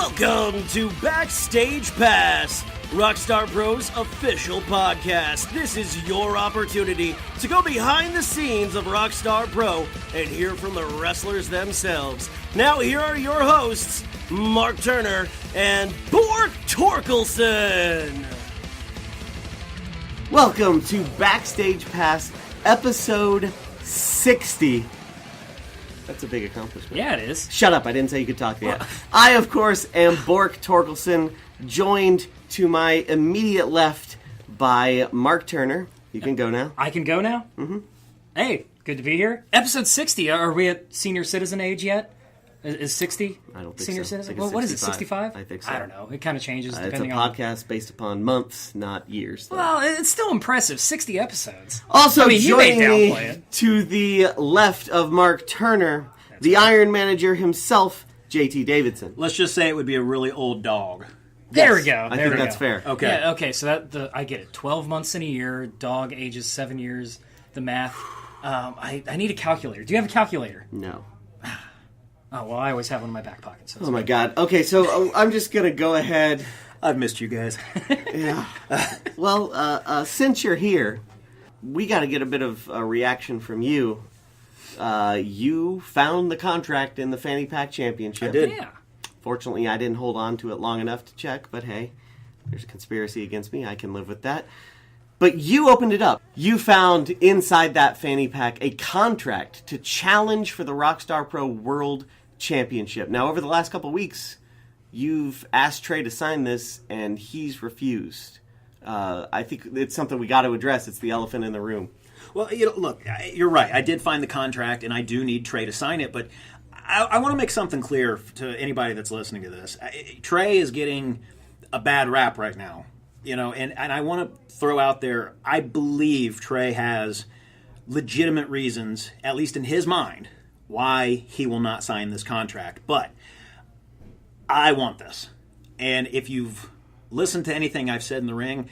Welcome to Backstage Pass, Rockstar Pro's official podcast. This is your opportunity to go behind the scenes of Rockstar Pro and hear from the wrestlers themselves. Now here are your hosts, Mark Turner and Bork Torkleson. Welcome to Backstage Pass, episode 60. That's a big accomplishment. Yeah, it is. Shut up, I didn't say you could talk yet. I, of course, am Bork Torkleson, joined to my immediate left by Mark Turner. You can go now. I can go now? Mm-hmm. Hey, good to be here. Episode 60. Are we at senior citizen age yet? Is 60 I don't think senior so. citizen? I think Well, it's what is it, 65? 65? I think so. I don't know. It kind of changes It's a depending on... podcast based upon months, not years. Though. Well, it's still impressive. 60 episodes. Also, I mean, you may joining me downplay it. to the left of Mark Turner, the Iron Manager himself, JT Davidson. Let's just say it would be a really old dog. There Yes, we go. I There think we that's go. fair. Okay. Yeah, okay, so I get it. 12 months in a year, dog ages 7 years, the math. I need a calculator. Do you have a calculator? No. Oh, well, I always have one in my back pocket. So Oh my God. Okay, so I'm just going to go ahead. I've missed you guys. Yeah. Well, since you're here, we got to get a bit of a reaction from you. You found the contract in the Fanny Pack Championship. I did. Yeah. Fortunately, I didn't hold on to it long enough to check, but hey, there's a conspiracy against me. I can live with that. But you opened it up. You found inside that fanny pack a contract to challenge for the Rockstar Pro World Championship. Now, over the last couple weeks, you've asked Trey to sign this, and he's refused. I think it's something we got to address. It's the elephant in the room. Well, look, you're right. I did find the contract, and I do need Trey to sign it, but I want to make something clear to anybody that's listening to this. Trey is getting a bad rap right now, and I want to throw out there, I believe Trey has legitimate reasons, at least in his mind, why he will not sign this contract. But I want this. And if you've listened to anything I've said in the ring,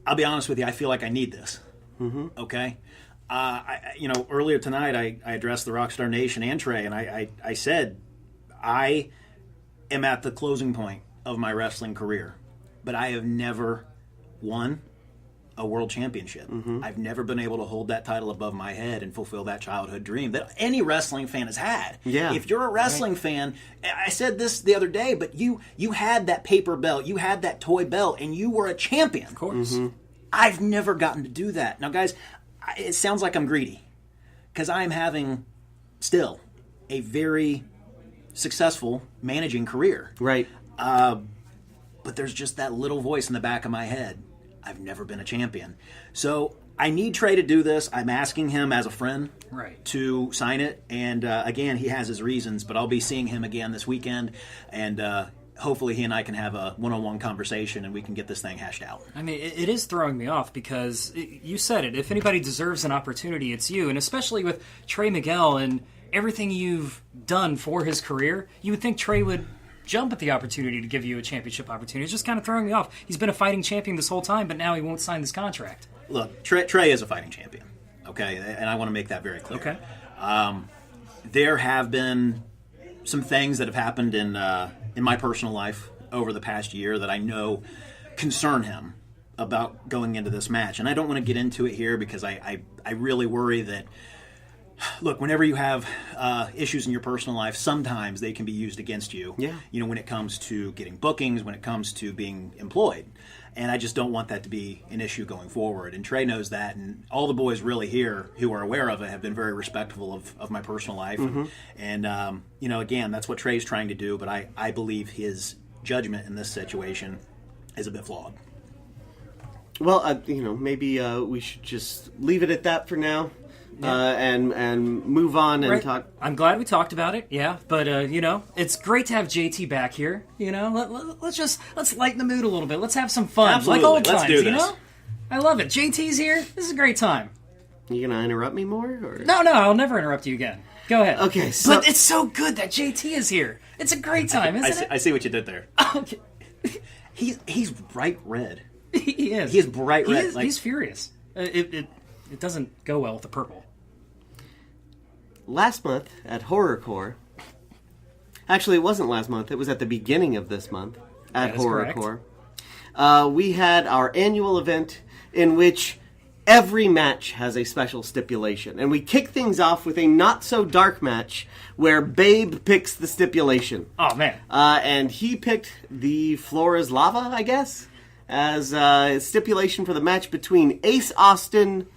I'll be honest with you, I feel like I need this. Mm-hmm. Okay? Earlier tonight I addressed the Rockstar Nation and Trey, and I said I am at the closing point of my wrestling career, but I have never won a world championship. Mm-hmm. I've never been able to hold that title above my head and fulfill that childhood dream that any wrestling fan has had. Yeah. If you're a wrestling fan, I said this the other day, but you had that paper belt, you had that toy belt, and you were a champion. Of course. Mm-hmm. I've never gotten to do that. Now, guys, it sounds like I'm greedy because I'm having still a very successful managing career. Right. But there's just that little voice in the back of my head. I've never been a champion. So I need Trey to do this. I'm asking him as a friend to sign it. And again, he has his reasons, but I'll be seeing him again this weekend. And hopefully he and I can have a one-on-one conversation and we can get this thing hashed out. I mean, it is throwing me off because you said it. If anybody deserves an opportunity, it's you. And especially with Trey Miguel and everything you've done for his career, you would think Trey would jump at the opportunity to give you a championship opportunity. It's just kind of throwing me off. He's been a fighting champion this whole time, but now he won't sign this contract. Look, Trey is a fighting champion, okay? And I want to make that very clear. Okay. There have been some things that have happened in my personal life over the past year that I know concern him about going into this match. And I don't want to get into it here because I really worry that, look, whenever you have issues in your personal life, sometimes they can be used against you. Yeah. When it comes to getting bookings, when it comes to being employed. And I just don't want that to be an issue going forward. And Trey knows that. And all the boys really here who are aware of it have been very respectful of my personal life. Mm-hmm. And again, that's what Trey's trying to do. But I believe his judgment in this situation is a bit flawed. Well, maybe we should just leave it at that for now. And move on and talk. I'm glad we talked about it, yeah. But it's great to have JT back here. Let's lighten the mood a little bit. Let's have some fun, Absolutely. like old Let's times. do this. I love it. JT's here. This is a great time. You gonna interrupt me more? Or? No, I'll never interrupt you again. Go ahead. Okay, so but it's so good that JT is here. It's a great time, isn't it? I see what you did there. Okay. He's bright red. He is. He is bright red. He's furious. It doesn't go well with the purple. Last month at HorrorCore, Actually, it wasn't last month. It was at the beginning of this month at That is correct. HorrorCore. We had our annual event in which every match has a special stipulation. And we kick things off with a not-so-dark match where Babe picks the stipulation. Oh, man. And he picked the floor is lava, I guess, as a stipulation for the match between Ace Austin,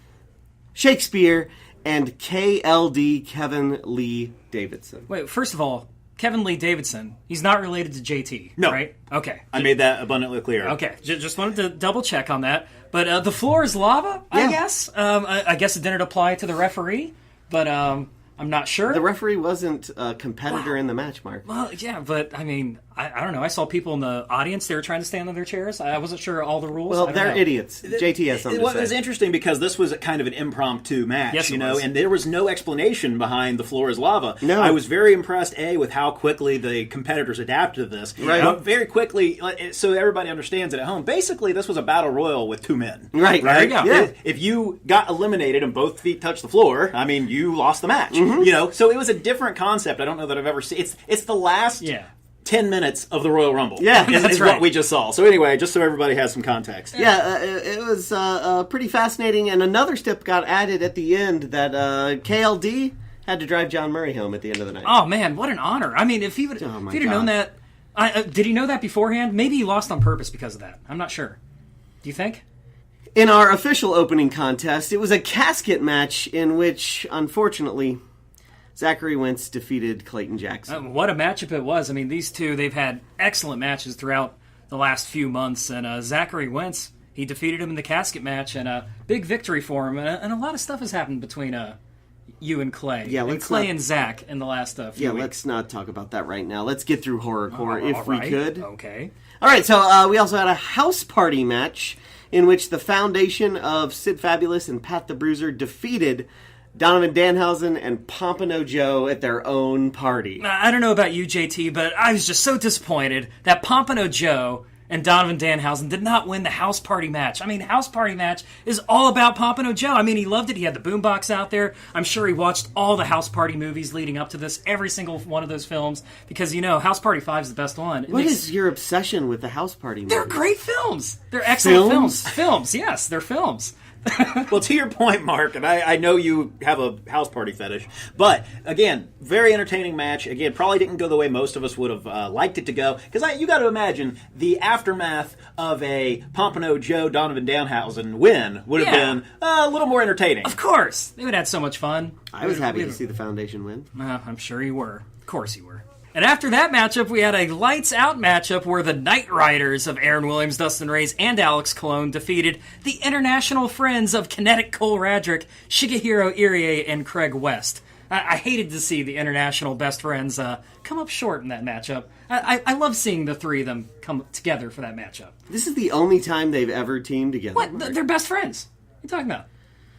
Shakespeare, and KLD, Kevin Lee Davidson. Wait, first of all, Kevin Lee Davidson, he's not related to JT, No. right? Okay. I made that abundantly clear. Okay, just wanted to double check on that. But the floor is lava, I Yeah. guess. I guess it didn't apply to the referee, but I'm not sure. The referee wasn't a competitor in the match, Mark. Well, yeah, but I mean, I don't know. I saw people in the audience; they were trying to stand on their chairs. I wasn't sure all the rules. Well, I don't they're know. idiots. JT has something Well, to it was say. interesting because this was kind of an impromptu match, Yes, it you know, was. and there was no explanation behind the floor is lava. No. I was very impressed, with how quickly the competitors adapted to this. Right. But very quickly, so everybody understands it at home, basically this was a battle royal with two men. Right. Right? There you go. Yeah. If you got eliminated and both feet touched the floor, I mean, you lost the match. You know, so it was a different concept. I don't know that I've ever seen. It's the last... Yeah. 10 minutes of the Royal Rumble. Yeah, is, that's is right. what we just saw. So anyway, just so everybody has some context. Yeah, it was pretty fascinating. And another step got added at the end that KLD had to drive John Murray home at the end of the night. Oh man, what an honor! I mean, if he would, Oh, my if he'd have known God. that, did he know that beforehand? Maybe he lost on purpose because of that. I'm not sure. Do you think? In our official opening contest, it was a casket match in which, unfortunately, Zachary Wentz defeated Clayton Jackson. What a matchup it was. I mean, these two, they've had excellent matches throughout the last few months. And Zachary Wentz, he defeated him in the casket match, and a big victory for him. And a lot of stuff has happened between you and Clay. Yeah, and let's Clay not- and Zach in the last few Yeah, weeks. let's not talk about that right now. Let's get through HorrorCore if All we right. could. Okay. All right, so we also had a house party match in which the foundation of Sid Fabulous and Pat the Bruiser defeated Donovan Danhausen and Pompano Joe at their own party. I don't know about you, JT, but I was just so disappointed that Pompano Joe and Donovan Danhausen did not win the house party match. I mean, the house party match is all about Pompano Joe. I mean, he loved it. He had the boombox out there. I'm sure he watched all the house party movies leading up to this, every single one of those films, because, you know, House Party 5 is the best one. What is your obsession with the house party movie? They're great films. They're excellent Films? films. Films, yes, they're films. Well, to your point, Mark, and I know you have a house party fetish, but again, very entertaining match. Again, probably didn't go the way most of us would have liked it to go, because you got to imagine the aftermath of a Pompano Joe Donovan Danhausen win would have Yeah. been a little more entertaining. Of course. They would have had so much fun. I was happy to see the foundation win. I'm sure you were. Of course you were. And after that matchup, we had a lights-out matchup where the Knight Riders of Aaron Williams, Dustin Reyes, and Alex Colon defeated the international friends of Kinetic Cole Radrick, Shigehiro Irie, and Craig West. I hated to see the international best friends come up short in that matchup. I love seeing the three of them come together for that matchup. This is the only time they've ever teamed together. What? They're best friends. What are you talking about?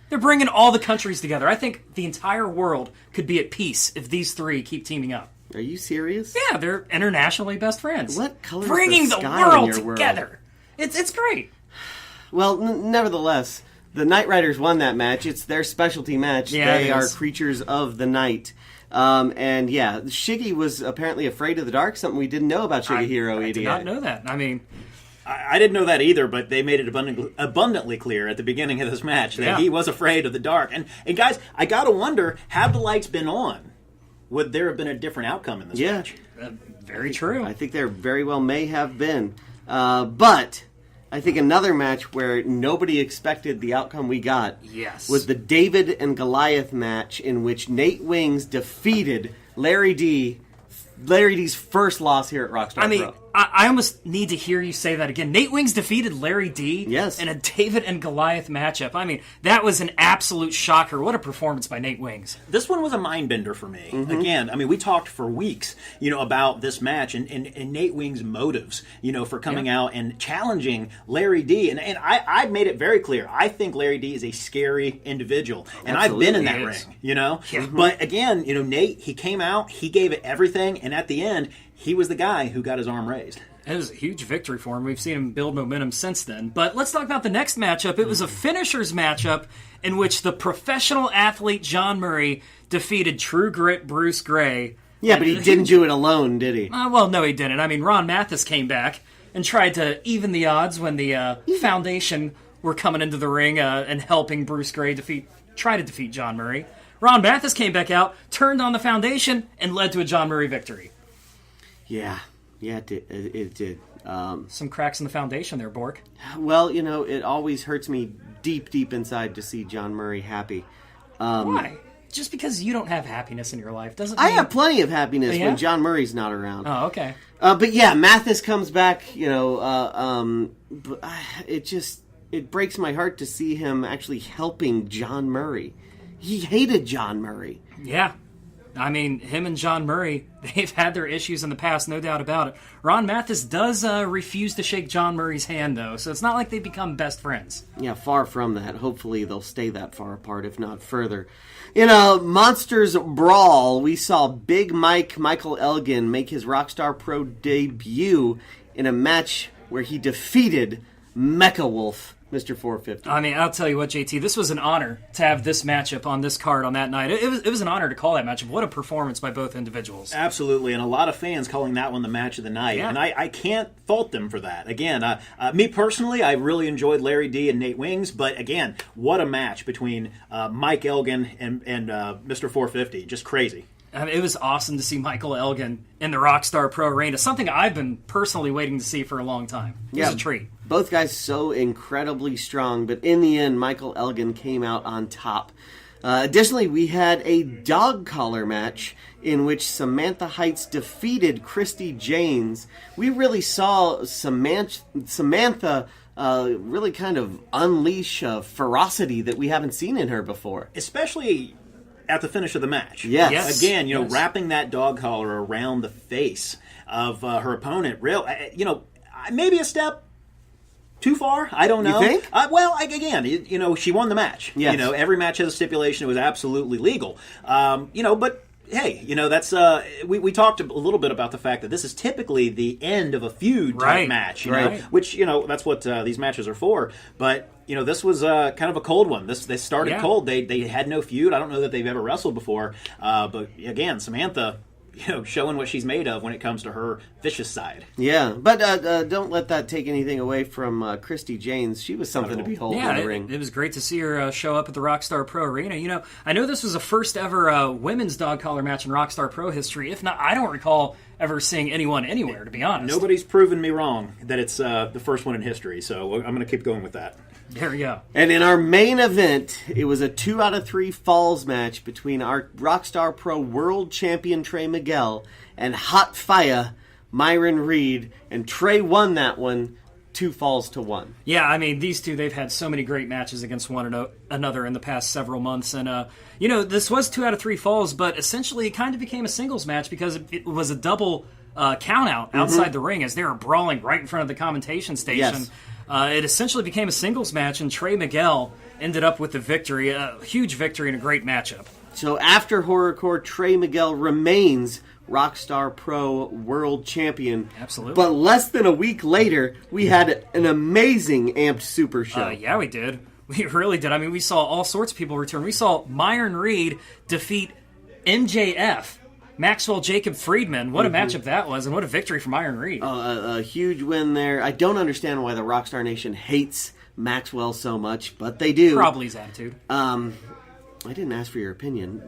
They're bringing all the countries together. I think the entire world could be at peace if these three keep teaming up. Are you serious? Yeah, they're internationally best friends. What color is Bringing the the sky in world your world? together. It's great. Well, nevertheless, the Knight Riders won that match. It's their specialty match. Yeah, They it are is. creatures of the night. And yeah, Shiggy was apparently afraid of the dark, something we didn't know about Shigehiro I did Irie. not know that. I mean, I didn't know that either, but they made it abundantly clear at the beginning of this match that Yeah. he was afraid of the dark. And guys, I gotta wonder, had the lights been on, would there have been a different outcome in this Yeah. match? very true. I think there very well may have been. But I think another match where nobody expected the outcome we got Yes. was the David and Goliath match in which Nate Wings defeated Larry D. Larry D's first loss here at Rockstar I mean, Pro. I almost need to hear you say that again. Nate Wings defeated Larry D Yes. in a David and Goliath matchup. I mean, that was an absolute shocker. What a performance by Nate Wings. This one was a mind bender for me. Mm-hmm. Again, I mean, we talked for weeks, about this match and Nate Wing's motives, for coming out and challenging Larry D. And I made it very clear. I think Larry D is a scary individual. And I've been in that Absolutely he ring, is. Yeah. But again, Nate, he came out, he gave it everything. And at the end, he was the guy who got his arm raised. It was a huge victory for him. We've seen him build momentum since then. But let's talk about the next matchup. It was a finishers matchup in which the professional athlete John Murray defeated True Grit Bruce Gray Yeah, but he didn't do it alone, did he? Well, no, he didn't. I mean, Ron Mathis came back and tried to even the odds when the Foundation were coming into the ring and helping Bruce Gray try to defeat John Murray. Ron Mathis came back out, turned on the Foundation, and led to a John Murray victory. Yeah, it did. Some cracks in the Foundation there, Bork. Well, it always hurts me deep inside to see John Murray happy. Why? Just because you don't have happiness in your life doesn't mean... I have plenty of happiness Yeah? when John Murray's not around. Oh, okay. But yeah, Mathis comes back, it breaks my heart to see him actually helping John Murray. He hated John Murray. Yeah. I mean, him and John Murray, they've had their issues in the past, no doubt about it. Ron Mathis does refuse to shake John Murray's hand, though, so it's not like they become best friends. Yeah, far from that. Hopefully they'll stay that far apart, if not further. In a Monsters Brawl, we saw Big Michael Elgin make his Rockstar Pro debut in a match where he defeated Mecha Wolf, Mr. 450. I mean, I'll tell you what, JT, this was an honor to have this matchup on this card on that night. It was an honor to call that matchup. What a performance by both individuals. Absolutely, and a lot of fans calling that one the match of the night, Yeah. and I can't fault them for that. Again, me personally, I really enjoyed Larry D and Nate Wings, but again, what a match between Mike Elgin and Mr. 450. Just crazy. I mean, it was awesome to see Michael Elgin in the Rocsktar Pro Arena, something I've been personally waiting to see for a long time. It was a treat. Both guys so incredibly strong, but in the end, Michael Elgin came out on top. Additionally, we had a dog collar match in which Samantha Heights defeated Christy Janes. We really saw Samantha really kind of unleash a ferocity that we haven't seen in her before. Especially at the finish of the match. Yes. Again, Yes. wrapping that dog collar around the face of her opponent. Maybe a step too far. I don't know. You think? Again, she won the match. Yes. Every match has a stipulation. It was absolutely legal. But hey, that's we talked a little bit about the fact that this is typically the end of a feud type Right. match. Right. Which that's what these matches are for. But this was kind of a cold one. They started cold. They had no feud. I don't know that they've ever wrestled before. But again, Samantha, showing what she's made of when it comes to her vicious side. Yeah, but don't let that take anything away from Christy Janes. She was something to behold in the ring. It was great to see her show up at the Rockstar Pro Arena. I know this was a first ever women's dog collar match in Rockstar Pro history. If not, I don't recall ever seeing anyone anywhere, to be honest. Nobody's proven me wrong that it's the first one in history, so I'm going to keep going with that. There we go. And in our main event, it was a 2 out of 3 falls match between our Rockstar Pro World Champion Trey Miguel and Hot Fire Myron Reed, and Trey won that one 2 falls to 1. Yeah, I mean, these two, they've had so many great matches against one another in the past several months. And, this was 2 out of 3 falls, but essentially it kind of became a singles match because it was a double count-out outside the ring as they were brawling right in front of the commentation station. Yes. It essentially became a singles match, and Trey Miguel ended up with the victory, a huge victory and a great matchup. So after Horrorcore, Trey Miguel remains Rockstar Pro World Champion. Absolutely. But less than a week later, we had an amazing Amped Super Show. Yeah, we did. We really did. I mean, we saw all sorts of people return. We saw Myron Reed defeat MJF. Maxwell Jacob Friedman. What a matchup that was, and what a victory for Myron Reed. A huge win there. I don't understand why the Rockstar Nation hates Maxwell so much, but they do. Probably his attitude. I didn't ask for your opinion.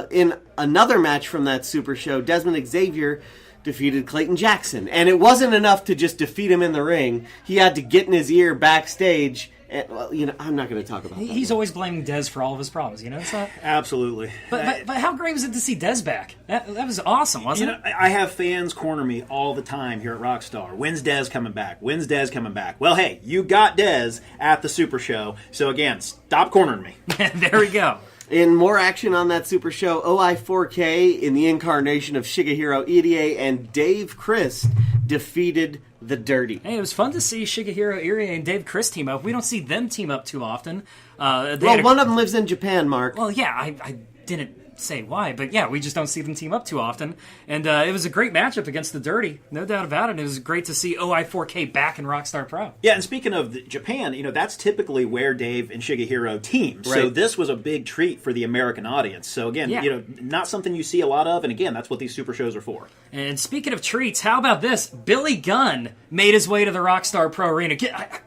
In another match from that Super Show, Desmond Xavier defeated Clayton Jackson. And it wasn't enough to just defeat him in the ring. He had to get in his ear backstage. And, I'm not going to talk about that. He's always blaming Dez for all of his problems, It's not... Absolutely. But how great was it to see Dez back? That was awesome, wasn't it? I have fans corner me all the time here at Rockstar. When's Dez coming back? When's Dez coming back? Well, hey, you got Dez at the Super Show. So again, stop cornering me. There we go. In more action on that Super Show, OI4K in the incarnation of Shigehiro Irie and Dave Crist defeated the Dirty. Hey, it was fun to see Shigehiro Irie and Dave Crist team up. We don't see them team up too often. One of them lives in Japan, Mark. Well, yeah, I didn't say why, but yeah, we just don't see them team up too often. And it was a great matchup against the Dirty, no doubt about it. It was great to see OI4K back in Rockstar Pro. Yeah, and speaking of Japan, that's typically where Dave and Shigehiro team. So Right. this was a big treat for the American audience. So again, not something you see a lot of, and again, that's what these super shows are for. And speaking of treats, how about this? Billy Gunn made his way to the Rocsktar Pro Arena.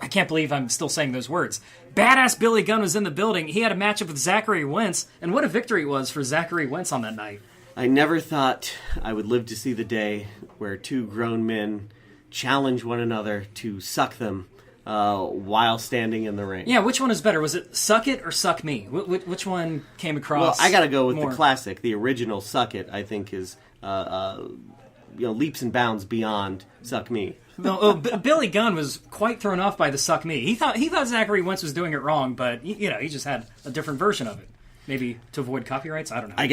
I can't believe I'm still saying those words. Badass Billy Gunn was in the building. He had a matchup with Zachary Wentz, and what a victory it was for Zachary Wentz on that night. I never thought I would live to see the day where two grown men challenge one another to suck them while standing in the ring. Yeah, which one is better? Was it Suck It or Suck Me? Which one came across? Well, I gotta go with more? the classic. The original Suck It, I think, is leaps and bounds beyond Suck Me. No, Billy Gunn was quite thrown off by the Suck Me. He thought Zachary Wentz was doing it wrong, but he just had a different version of it. Maybe to avoid copyrights? I don't know. I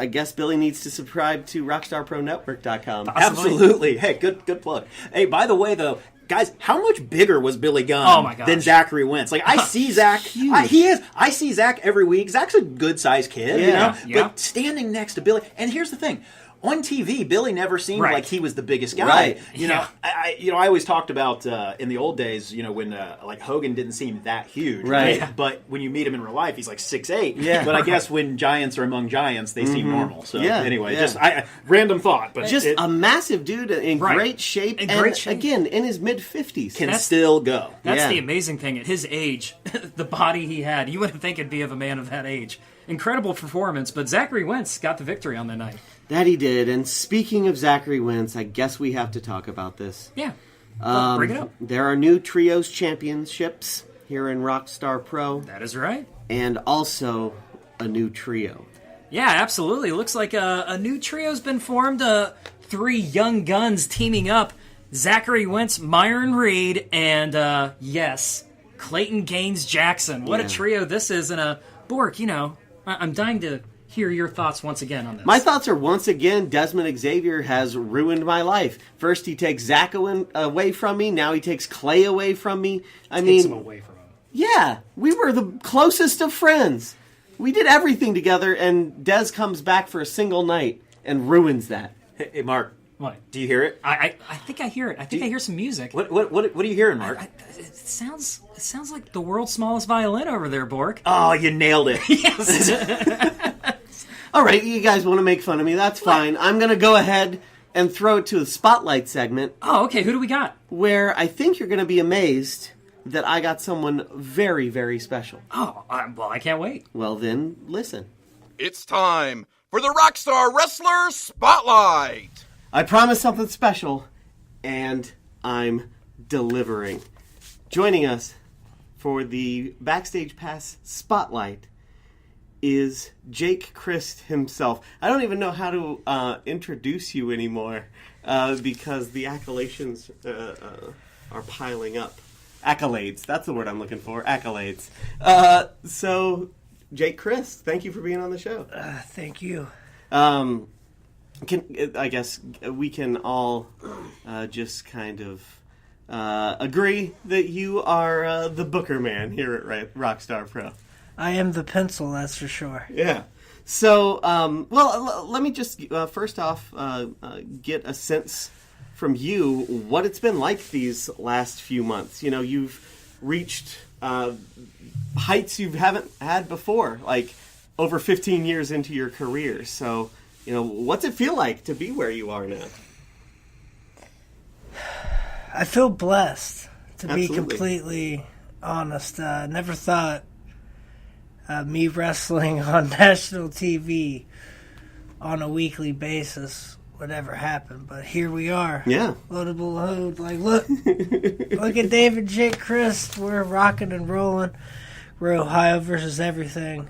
guess Billy needs to subscribe to RockstarProNetwork.com. Absolutely. Hey, good plug. Hey, by the way, though, guys, how much bigger was Billy Oh, Gunn my gosh. than Zachary Wentz? Like, I see Zach. I see Zach every week. Zach's a good-sized kid, Yeah. Yeah. But standing next to Billy, and here's the thing. On TV, Billy never seemed Right. like he was the biggest guy. Right. I always talked about in the old days, when like Hogan didn't seem that huge, Right. But when you meet him in real life, he's like 6'8". Yeah. But I guess when giants are among giants, they seem normal. So Yeah, anyway, yeah. just random thought, but Just a massive dude in Right. great shape, In and great shape. again, in his mid-50s. can still go. That's Yeah. the amazing thing. At his age, the body he had, you wouldn't think it'd be of a man of that age. Incredible performance, but Zachary Wentz got the victory on that night. That he did. And speaking of Zachary Wentz, I guess we have to talk about this. Yeah. Bring it up. There are new Trios Championships here in Rockstar Pro, That is right. and also a new trio. Yeah, absolutely. Looks like a new trio's been formed. 3 young guns teaming up. Zachary Wentz, Myron Reed, and yes, Clayton Gaines Jackson. What a Yeah. trio this is. And Bork, I'm dying to hear your thoughts once again on this. My thoughts are, once again, Desmond Xavier has ruined my life. First he takes Zach away from me, now he takes Clay away from me. Takes him away from him. Yeah, we were the closest of friends. We did everything together, and Des comes back for a single night and ruins that. Hey, Mark, What? do you hear it? I think I hear it. I think I hear some music. What are you hearing, Mark? It sounds like the world's smallest violin over there, Bork. Oh, you nailed it. Yes. All right, you guys want to make fun of me, that's fine. I'm going to go ahead and throw it to the Spotlight segment, Oh, okay. Who do we got? where I think you're going to be amazed that I got someone very, very special. Oh, well, I can't wait. Well then, listen. It's time for the Rockstar Wrestler Spotlight. I promised something special, and I'm delivering. Joining us for the Backstage Pass Spotlight is Jake Crist himself. I don't even know how to introduce you anymore because the accolades are piling up. Accolades, that's the word I'm looking for, accolades. So, Jake Crist, thank you for being on the show. Thank you. I guess we can all just kind of agree that you are the booker man here at Rockstar Pro. I am the pencil, that's for sure. Yeah. So, let me just first off get a sense from you what it's been like these last few months. You've reached heights you haven't had before, like over 15 years into your career. So, what's it feel like to be where you are now? I feel blessed, to be Absolutely. completely honest. Never thought me wrestling on national TV on a weekly basis would ever happen, but here we are. Yeah. Loadable load. Like, look at David Jake Crist. We're rocking and rolling. We're Ohio versus everything.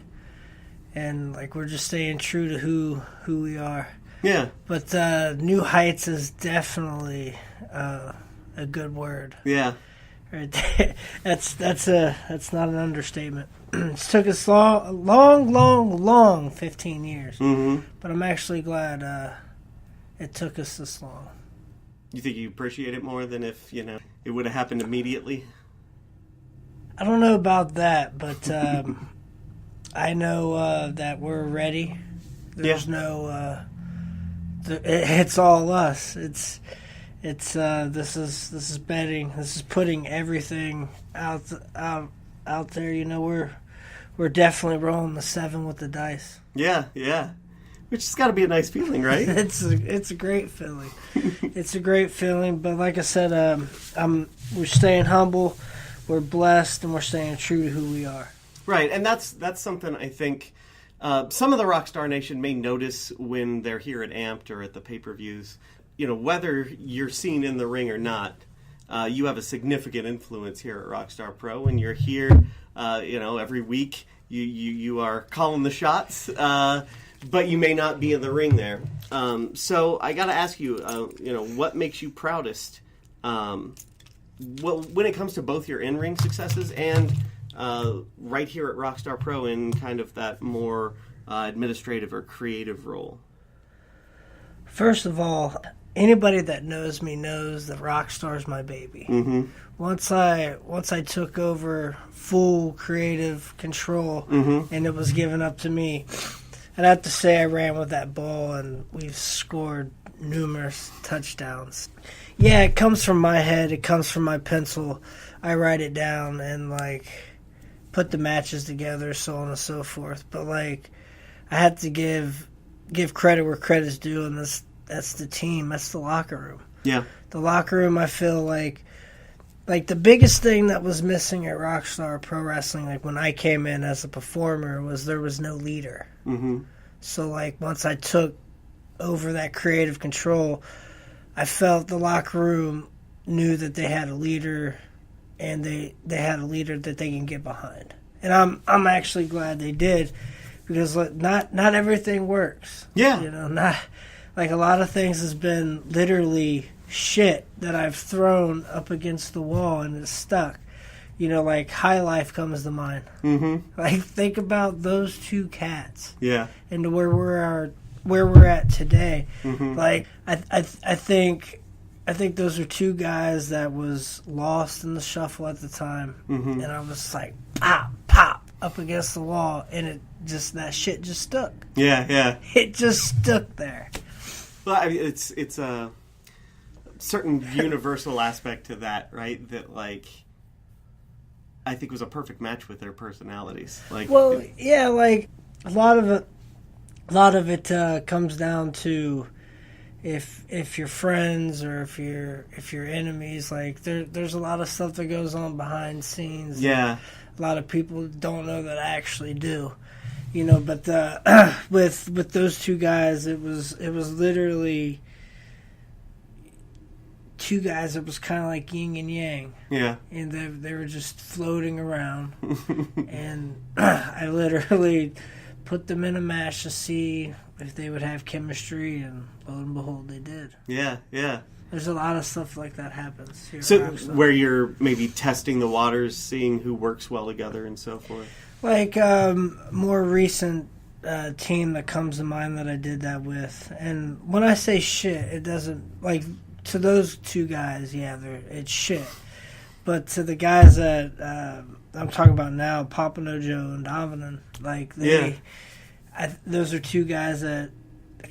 And, we're just staying true to who we are. Yeah. But new heights is definitely a good word. Yeah. Right there. That's not an understatement. It's took us long 15 years. Mm-hmm. But I'm actually glad it took us this long. You think you appreciate it more than if, it would have happened immediately? I don't know about that, but I know that we're ready There's no. It's all us. This is betting. This is putting everything out there. You know, we're definitely rolling the 7 with the dice. Yeah. Which has got to be a nice feeling, right? It's a great feeling. It's a great feeling. But like I said, we're staying humble, we're blessed, and we're staying true to who we are. Right, and that's something I think some of the Rockstar Nation may notice when they're here at Amped or at the pay-per-views. You know, whether you're seen in the ring or not, you have a significant influence here at Rockstar Pro. When you're here, every week you are calling the shots. But you may not be in the ring there. So I got to ask you, what makes you proudest when it comes to both your in-ring successes and right here at Rockstar Pro in kind of that more administrative or creative role? First of all, anybody that knows me knows that Rockstar's my baby. Mm-hmm. Once I took over full creative control and it was given up to me, I'd have to say I ran with that ball, and we've scored numerous touchdowns. Yeah, it comes from my head. It comes from my pencil. I write it down and, put the matches together, so on and so forth. But, I had to give credit where credit's due, and that's the team. That's the locker room. Yeah. The locker room, I feel like the biggest thing that was missing at Rockstar Pro Wrestling, when I came in as a performer, was there was no leader. Mm-hmm. So, once I took over that creative control, I felt the locker room knew that they had a leader, and they had a leader that they can get behind. And I'm actually glad they did, because not everything works. Yeah. Not a lot of things has been literally shit that I've thrown up against the wall and it's stuck. High Life comes to mind. Mm-hmm. Think about those two cats. Yeah. And where we're at today. Mm-hmm. I think those are two guys that was lost in the shuffle at the time. Mm-hmm. And I was pop up against the wall, and that shit just stuck. Yeah. It just stuck there. Well, I mean, it's a certain universal aspect to that, right? That I think was a perfect match with their personalities. A lot of it comes down to if you're friends or if you're enemies. There's a lot of stuff that goes on behind scenes. Yeah, a lot of people don't know that I actually do. But with those two guys, it was literally two guys that was kind of like yin and yang. Yeah. And they were just floating around. And I literally put them in a match to see if they would have chemistry, and lo and behold, they did. Yeah. There's a lot of stuff like that happens here. So where you're maybe testing the waters, seeing who works well together and so forth? More recent team that comes to mind that I did that with. And when I say shit, it doesn't, to those two guys, yeah, it's shit. But to the guys that I'm talking about now, Papano Joe and Donovan, those are two guys that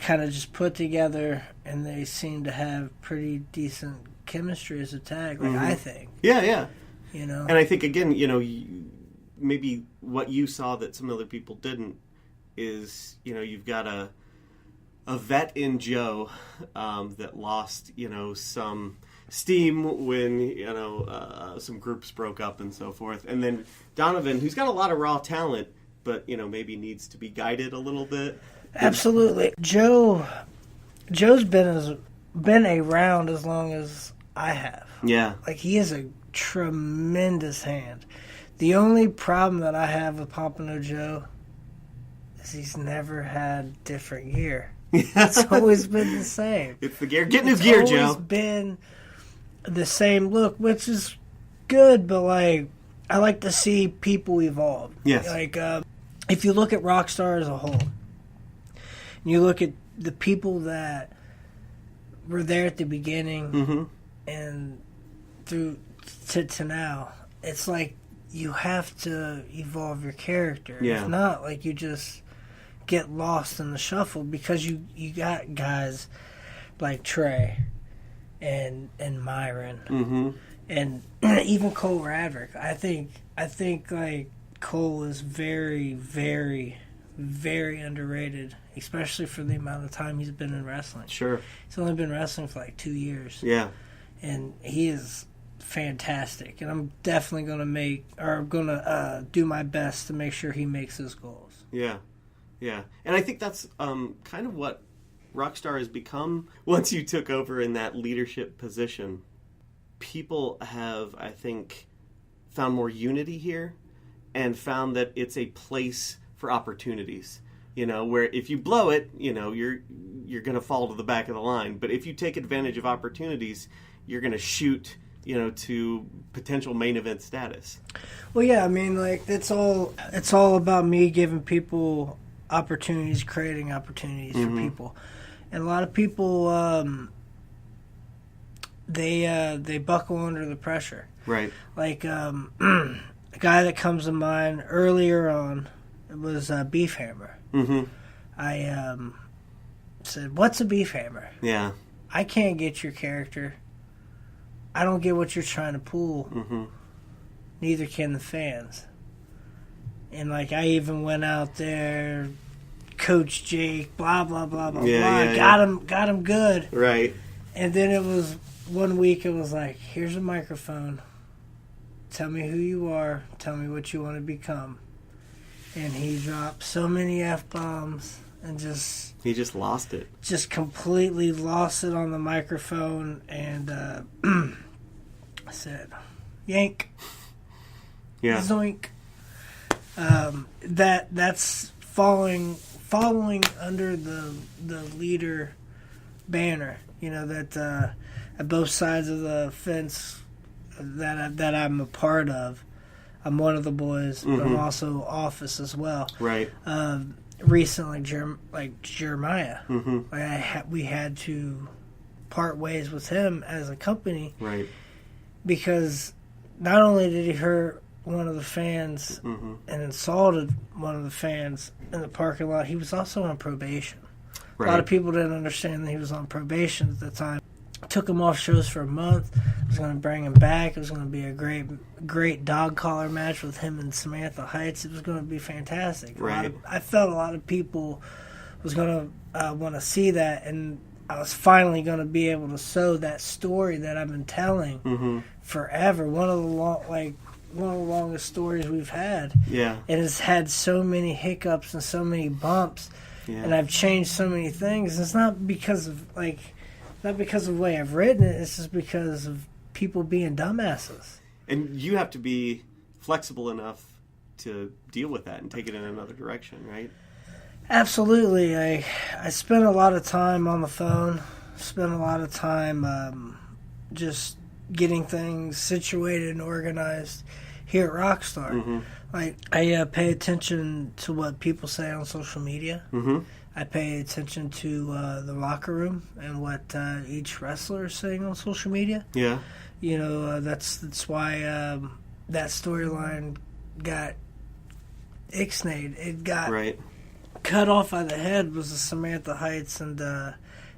kind of just put together, and they seem to have pretty decent chemistry as a tag, I think. Yeah. And I think, again, maybe what you saw that some other people didn't is, you've got a vet in Joe that lost, some steam when, some groups broke up and so forth. And then Donovan, who's got a lot of raw talent, but, maybe needs to be guided a little bit. Absolutely. Joe's been around as long as I have. Yeah. He is a tremendous hand. The only problem that I have with Papano Joe is he's never had different gear. It's always been the same. It's the gear. Get new gear, Joe. It's always been the same look, which is good, but I like to see people evolve. Yes. If you look at Rockstar as a whole, and you look at the people that were there at the beginning and through to now, it's you have to evolve your character. Yeah. If not, you just get lost in the shuffle because you got guys like Trey and Myron and even Cole Radrick. I think like Cole is very, very, very underrated, especially for the amount of time he's been in wrestling. Sure. He's only been wrestling for like 2 years. Yeah. And he is fantastic. And I'm definitely going to do my best to make sure he makes his goals. Yeah. Yeah. And I think that's kind of what Rockstar has become once you took over in that leadership position. People have, I think, found more unity here and found that it's a place for opportunities. You know, where if you blow it, you know, you're going to fall to the back of the line. But if you take advantage of opportunities, you're going to shoot, you know, to potential main event status. Well, yeah, I mean, like it's all about me giving people opportunities, creating opportunities for people. And a lot of people they buckle under the pressure. Right. Like a guy that comes to mind earlier on was Beef Hammer. I said, "What's a beef hammer?" Yeah. I can't get your character. I don't get what you're trying to pull. Neither can the fans. And like I even went out there, Coach Jake, blah blah blah blah blah. Got him good. Right. And then it was one week. It was like, here's a microphone. Tell me who you are. Tell me what you want to become. And he dropped so many F-bombs and he just lost it. Just completely lost it on the microphone. And I said, yank. Yeah. Zoink. That's following under the leader banner. You know, that at both sides of the fence that I'm a part of. I'm one of the boys, but I'm also office as well. Right. Recently, Jeremiah, we had to part ways with him as a company. Right. Because not only did he hurt one of the fans and insulted one of the fans in the parking lot, he was also on probation. Right. A lot of people didn't understand that he was on probation at the time. Took him off shows for a month. I was going to bring him back. It was going to be a great dog collar match with him and Samantha Heights. It was going to be fantastic. Right. I felt a lot of people was going to want to see that, and I was finally going to be able to sow that story that I've been telling forever. One of the longest stories we've had. Yeah. And it's had so many hiccups and so many bumps, and I've changed so many things. It's not because of the way I've written it. It's just because of people being dumbasses. And you have to be flexible enough to deal with that and take it in another direction, right? Absolutely. I spend a lot of time on the phone. Spend a lot of time just getting things situated and organized here at Rockstar. Like I pay attention to what people say on social media. I pay attention to the locker room and what each wrestler is saying on social media. Yeah. You know, that's why that storyline got ixnayed. It got cut off by the head was the Samantha Heights and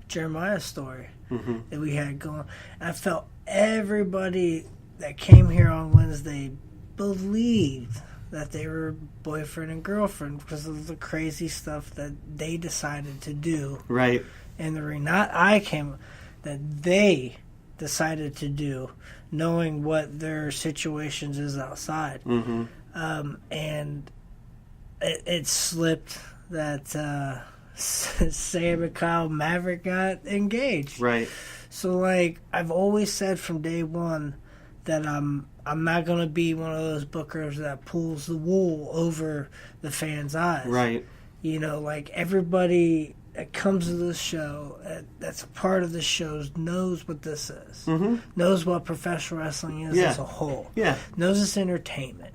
Jeremiah story that we had going. And I felt everybody that came here on Wednesday believed that they were boyfriend and girlfriend because of the crazy stuff that they decided to do. Right. And the ring. Not I came, that they decided to do, knowing what their situations is outside. And it slipped that Sam and Kyle Maverick got engaged. Right. So, like, I've always said from day one that I'm not going to be one of those bookers that pulls the wool over the fans' eyes. Right. You know, like everybody that comes to this show, that's a part of this show, knows what this is. Knows what professional wrestling is as a whole. Yeah. Knows it's entertainment.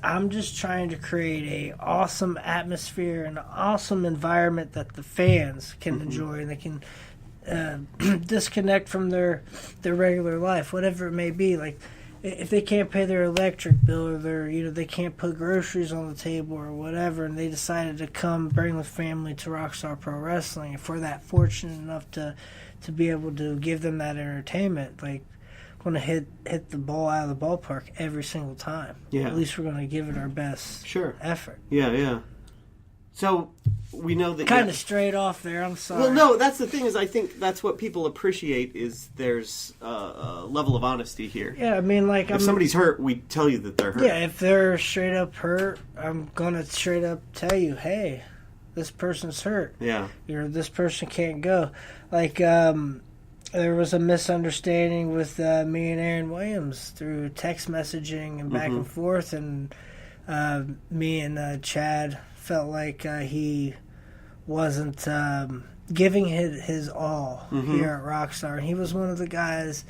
I'm just trying to create a awesome atmosphere and an awesome environment that the fans can enjoy and they can disconnect from their regular life, whatever it may be. Like, if they can't pay their electric bill or they can't put groceries on the table or whatever, and they decided to come bring the family to Rockstar Pro Wrestling, if we're that fortunate enough to be able to give them that entertainment, like, going to hit the ball out of the ballpark every single time. Yeah. At least we're going to give it our best effort. Yeah. So we know that kind of straight off there. I'm sorry. Well, no, that's the thing is I think that's what people appreciate is there's a level of honesty here. Yeah, I mean, like, if somebody's hurt, we tell you that they're hurt. Yeah, if they're straight up hurt, I'm gonna straight up tell you, hey, this person's hurt. Yeah. This person can't go. Like, there was a misunderstanding with me and Aaron Williams through text messaging and back and forth, and me and Chad felt like he wasn't giving his all here at Rockstar. And he was one of the guys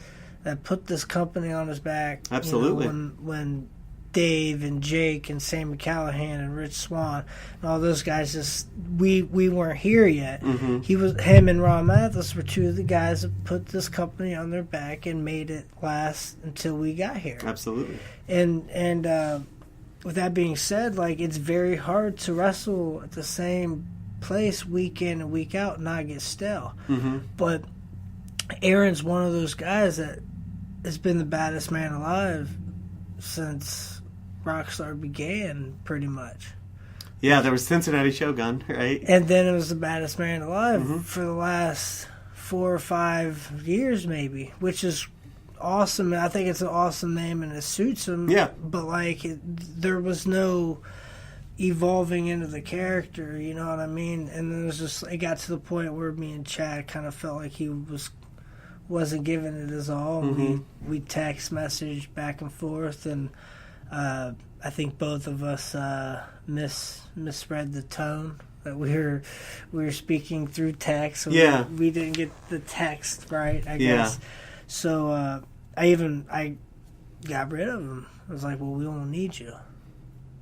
that put this company on his back. Absolutely. When Dave and Jake and Sammy Callahan and Rich Swan and all those guys we weren't here yet. Him and Ron Mathis were two of the guys that put this company on their back and made it last until we got here. Absolutely. And with that being said, like, it's very hard to wrestle at the same place week in and week out and not get stale. But Aaron's one of those guys that has been the baddest man alive since Rockstar began, pretty much. Yeah, there was Cincinnati Shogun, right? And then it was the baddest man alive for the last 4 or 5 years, maybe, which is awesome. I think it's an awesome name and it suits him. Yeah. But, like, there was no evolving into the character, you know what I mean? And then it got to the point where me and Chad kind of felt like he wasn't giving it his all. We text messaged back and forth, and I think both of us misread the tone that we were speaking through text. So we didn't get the text right, I guess. So I got rid of him. I was like, well, we won't need you.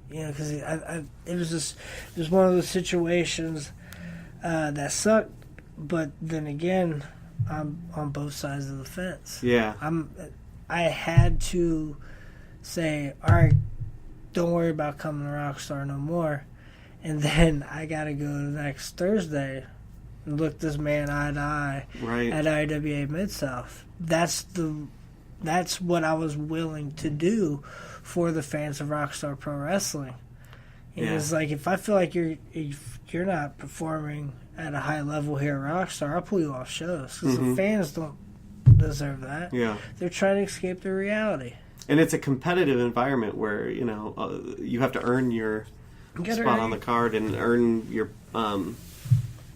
You know, because it was one of those situations that sucked. But then again, I'm on both sides of the fence. Yeah. I had to say, all right, don't worry about coming to Rockstar no more. And then I got to go next Thursday and look this man eye to eye at IWA Mid-South. That's what I was willing to do for the fans of Rockstar Pro Wrestling. It was like, if I feel like you're not performing at a high level here at Rockstar, I'll pull you off shows. Because the fans don't deserve that. Yeah. They're trying to escape their reality. And it's a competitive environment where, you have to earn your spot on the card and earn your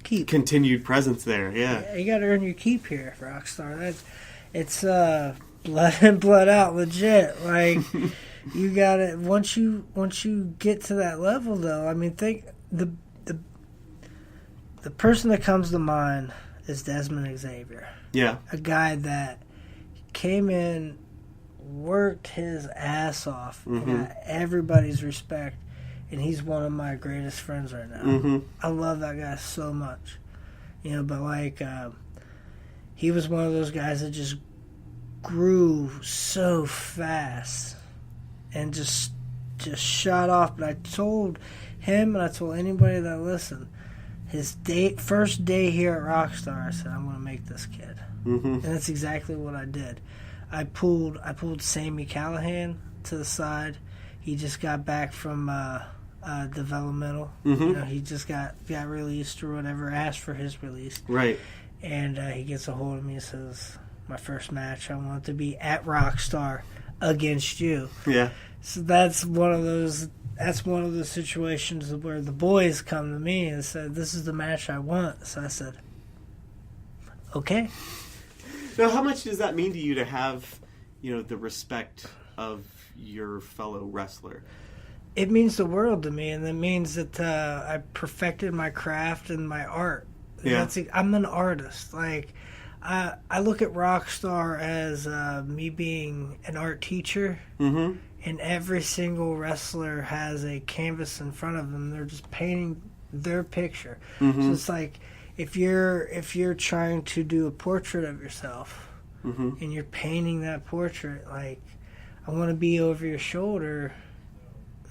keep. Continued presence there. Yeah. You got to earn your keep here at Rockstar. It's blood in, blood out, legit. Like, you got to, once you get to that level, though, I mean, think the person that comes to mind is Desmond Xavier. Yeah. A guy that came in, worked his ass off, and got everybody's respect, and he's one of my greatest friends right now. I love that guy so much. But like, he was one of those guys that just grew so fast and just shot off. But I told him, and I told anybody that listened, his first day here at Rockstar, I said, I'm going to make this kid. And that's exactly what I did. I pulled Sammy Callahan to the side. He just got back from developmental. He just got released or whatever, asked for his release. Right. And he gets a hold of me and says, my first match, I want it to be at Rockstar against you. Yeah. So that's one of those situations where the boys come to me and said, this is the match I want. So I said, okay. Now, how much does that mean to you to have, the respect of your fellow wrestler? It means the world to me, and it means that I perfected my craft and my art. Yeah. I'm an artist. Like, I look at Rockstar as me being an art teacher, and every single wrestler has a canvas in front of them. They're just painting their picture. So it's like, if you're trying to do a portrait of yourself and you're painting that portrait, like, I want to be over your shoulder.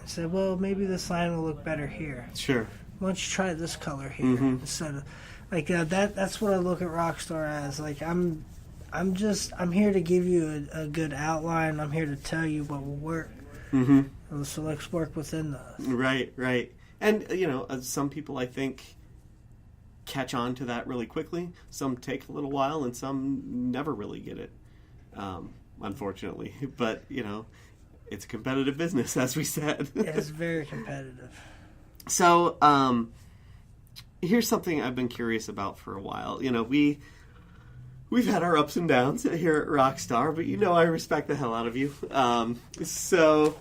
I said, well, maybe this line will look better here. Sure. Why don't you try this color here instead of like that's what I look at Rockstar as. Like I'm here to give you a good outline. I'm here to tell you what will work. Mm-hmm. So let's work within those. Right. And some people I think catch on to that really quickly. Some take a little while, and some never really get it. Unfortunately, but it's a competitive business, as we said. It's very competitive. So, here's something I've been curious about for a while. We've had our ups and downs here at Rockstar, but I respect the hell out of you. So,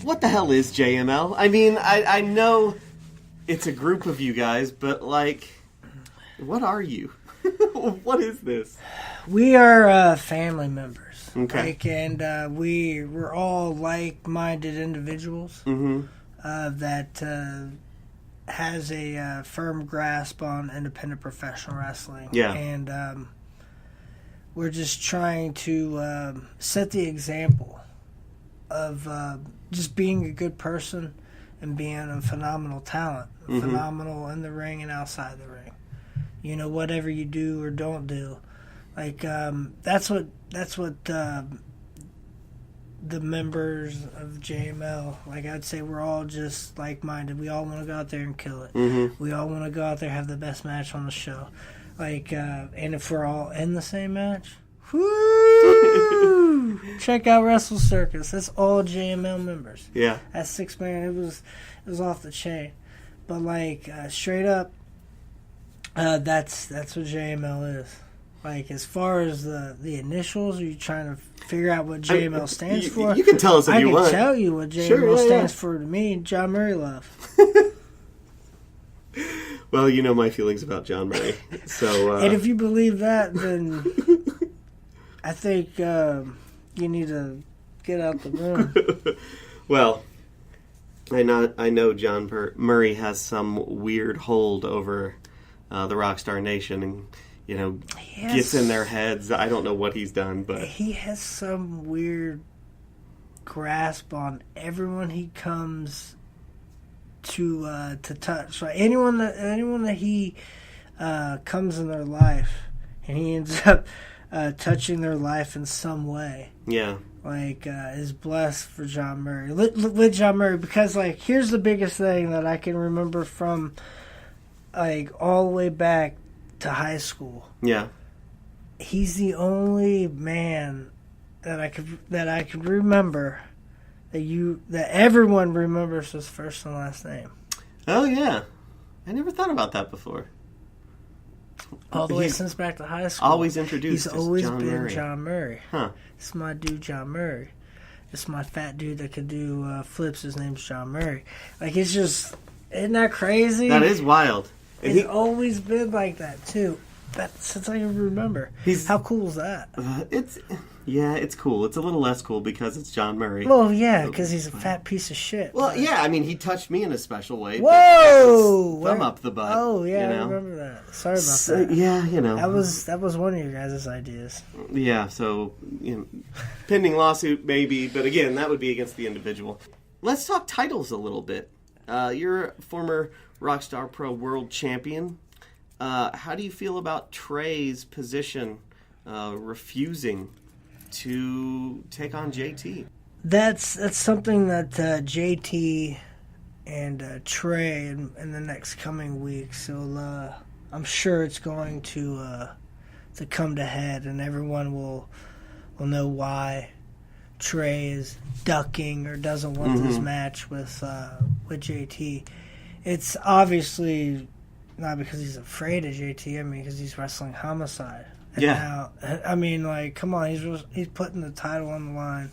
what the hell is JML? I mean, I know it's a group of you guys, but what are you? What is this? We are family members. Okay. And we're all like-minded individuals that has a firm grasp on independent professional wrestling. Yeah. And we're just trying to set the example of just being a good person and being a phenomenal talent, phenomenal in the ring and outside the ring. Whatever you do or don't do, that's what the members of JML, I'd say we're all just like-minded. We all want to go out there and kill it. We all want to go out there and have the best match on the show. And if we're all in the same match, whoo! Check out Wrestle Circus. That's all JML members. Yeah. That 6-man, it was off the chain. But straight up, that's what JML is. As far as the initials, are you trying to figure out what JML stands for? You can tell us if you want. I can tell you what JML stands for to me, John Murray love. Well, my feelings about John Murray. So, and if you believe that, then I think you need to get out the room. Well, I know John Murray has some weird hold over the Rockstar Nation, and gets in their heads. I don't know what he's done, but he has some weird grasp on everyone he comes to touch. Anyone that he comes in their life, and he ends up touching their life in some way. Yeah. Is blessed for John Murray. With John Murray, because here's the biggest thing that I can remember from all the way back to high school. Yeah. He's the only man that I could remember that everyone remembers his first and last name. Oh yeah. I never thought about that before. All the way since back to high school. Always introduced He's always John been Murray. John Murray. Huh. It's my dude John Murray. It's my fat dude that can do flips. His name's John Murray. It's just, isn't that crazy? That is wild. And He's always been like that too. Since I can remember. How cool is that? It's cool. It's a little less cool because it's John Murray. Well, yeah, because he's a fat piece of shit. Well, yeah, I mean, he touched me in a special way. Whoa! Thumb up the butt. Oh, yeah, I remember that. Sorry about that. Yeah, That was one of your guys' ideas. Yeah, so, pending lawsuit, maybe, but again, that would be against the individual. Let's talk titles a little bit. You're a former Rockstar Pro World Champion. How do you feel about Trey's position refusing to take on JT? That's something that JT and Trey in the next coming weeks. So I'm sure it's going to come to head, and everyone will know why Trey is ducking or doesn't want this match with JT. It's obviously not because he's afraid of JT. I mean, because he's wrestling Homicide. And now, I mean, come on, he's putting the title on the line,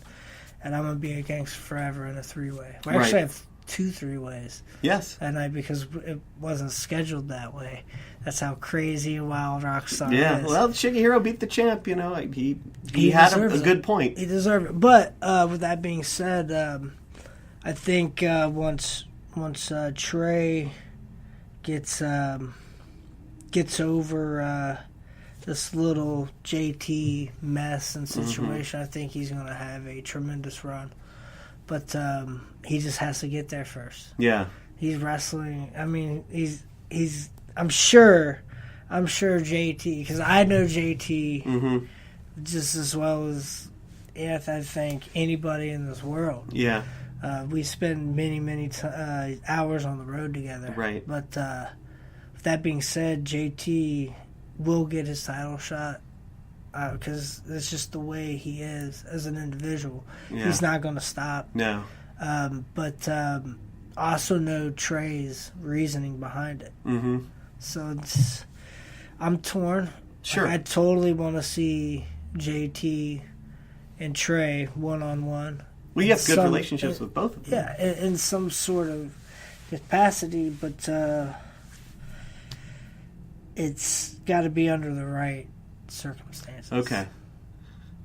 and I'm gonna be a Gangsta Forever in a 3-way. We actually have 2 3-ways. Yes. That night because it wasn't scheduled that way. That's how crazy and wild Rockstar is. Well, Shigehiro beat the champ. He had a good point. He deserved it. But with that being said, I think once Trey gets over this little JT mess and situation, I think he's going to have a tremendous run. But he just has to get there first. Yeah. He's wrestling. I mean, he's. I'm sure JT, because I know JT just as well as I think anybody in this world. Yeah. We spend many hours on the road together. Right. But with that being said, JT will get his title shot because it's just the way he is as an individual. Yeah. He's not going to stop. No. But also know Trey's reasoning behind it. Mm-hmm. So I'm torn. Sure. I totally want to see JT and Trey one-on-one. We have good relationships with both of them. Yeah, in some sort of capacity, but it's got to be under the right circumstances. Okay.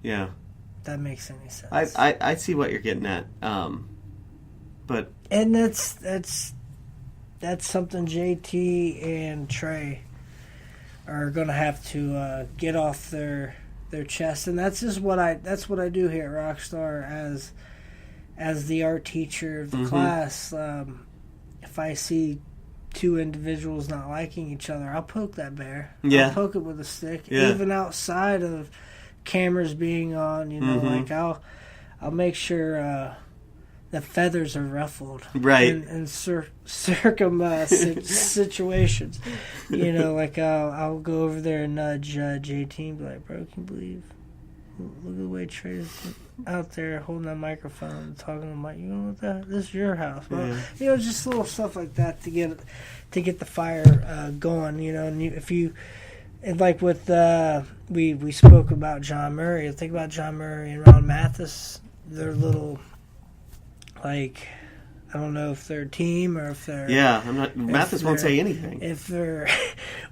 Yeah. If that makes any sense. I see what you're getting at. But and that's something JT and Trey are going to have to get off their chest, and that's what I do here at Rockstar as the art teacher of the class. If I see two individuals not liking each other, I'll poke that bear. Yeah. I'll poke it with a stick, Yeah. even outside of cameras being on. You know, like I'll make sure the feathers are ruffled, Right. in situations. You know, like I'll go over there and nudge JT and be like, "Bro, can you believe? Look at the way Trey's out there holding that microphone and talking to the mic. You know what that? This is your house." Well, Yeah. you know, just little stuff like that to get the fire going. You know, and and like with we spoke about John Murray. Think about John Murray and Ron Mathis. They're little, like, I don't know if they're a team or if they're... Yeah, I'm not. Mathis won't say anything. If they're...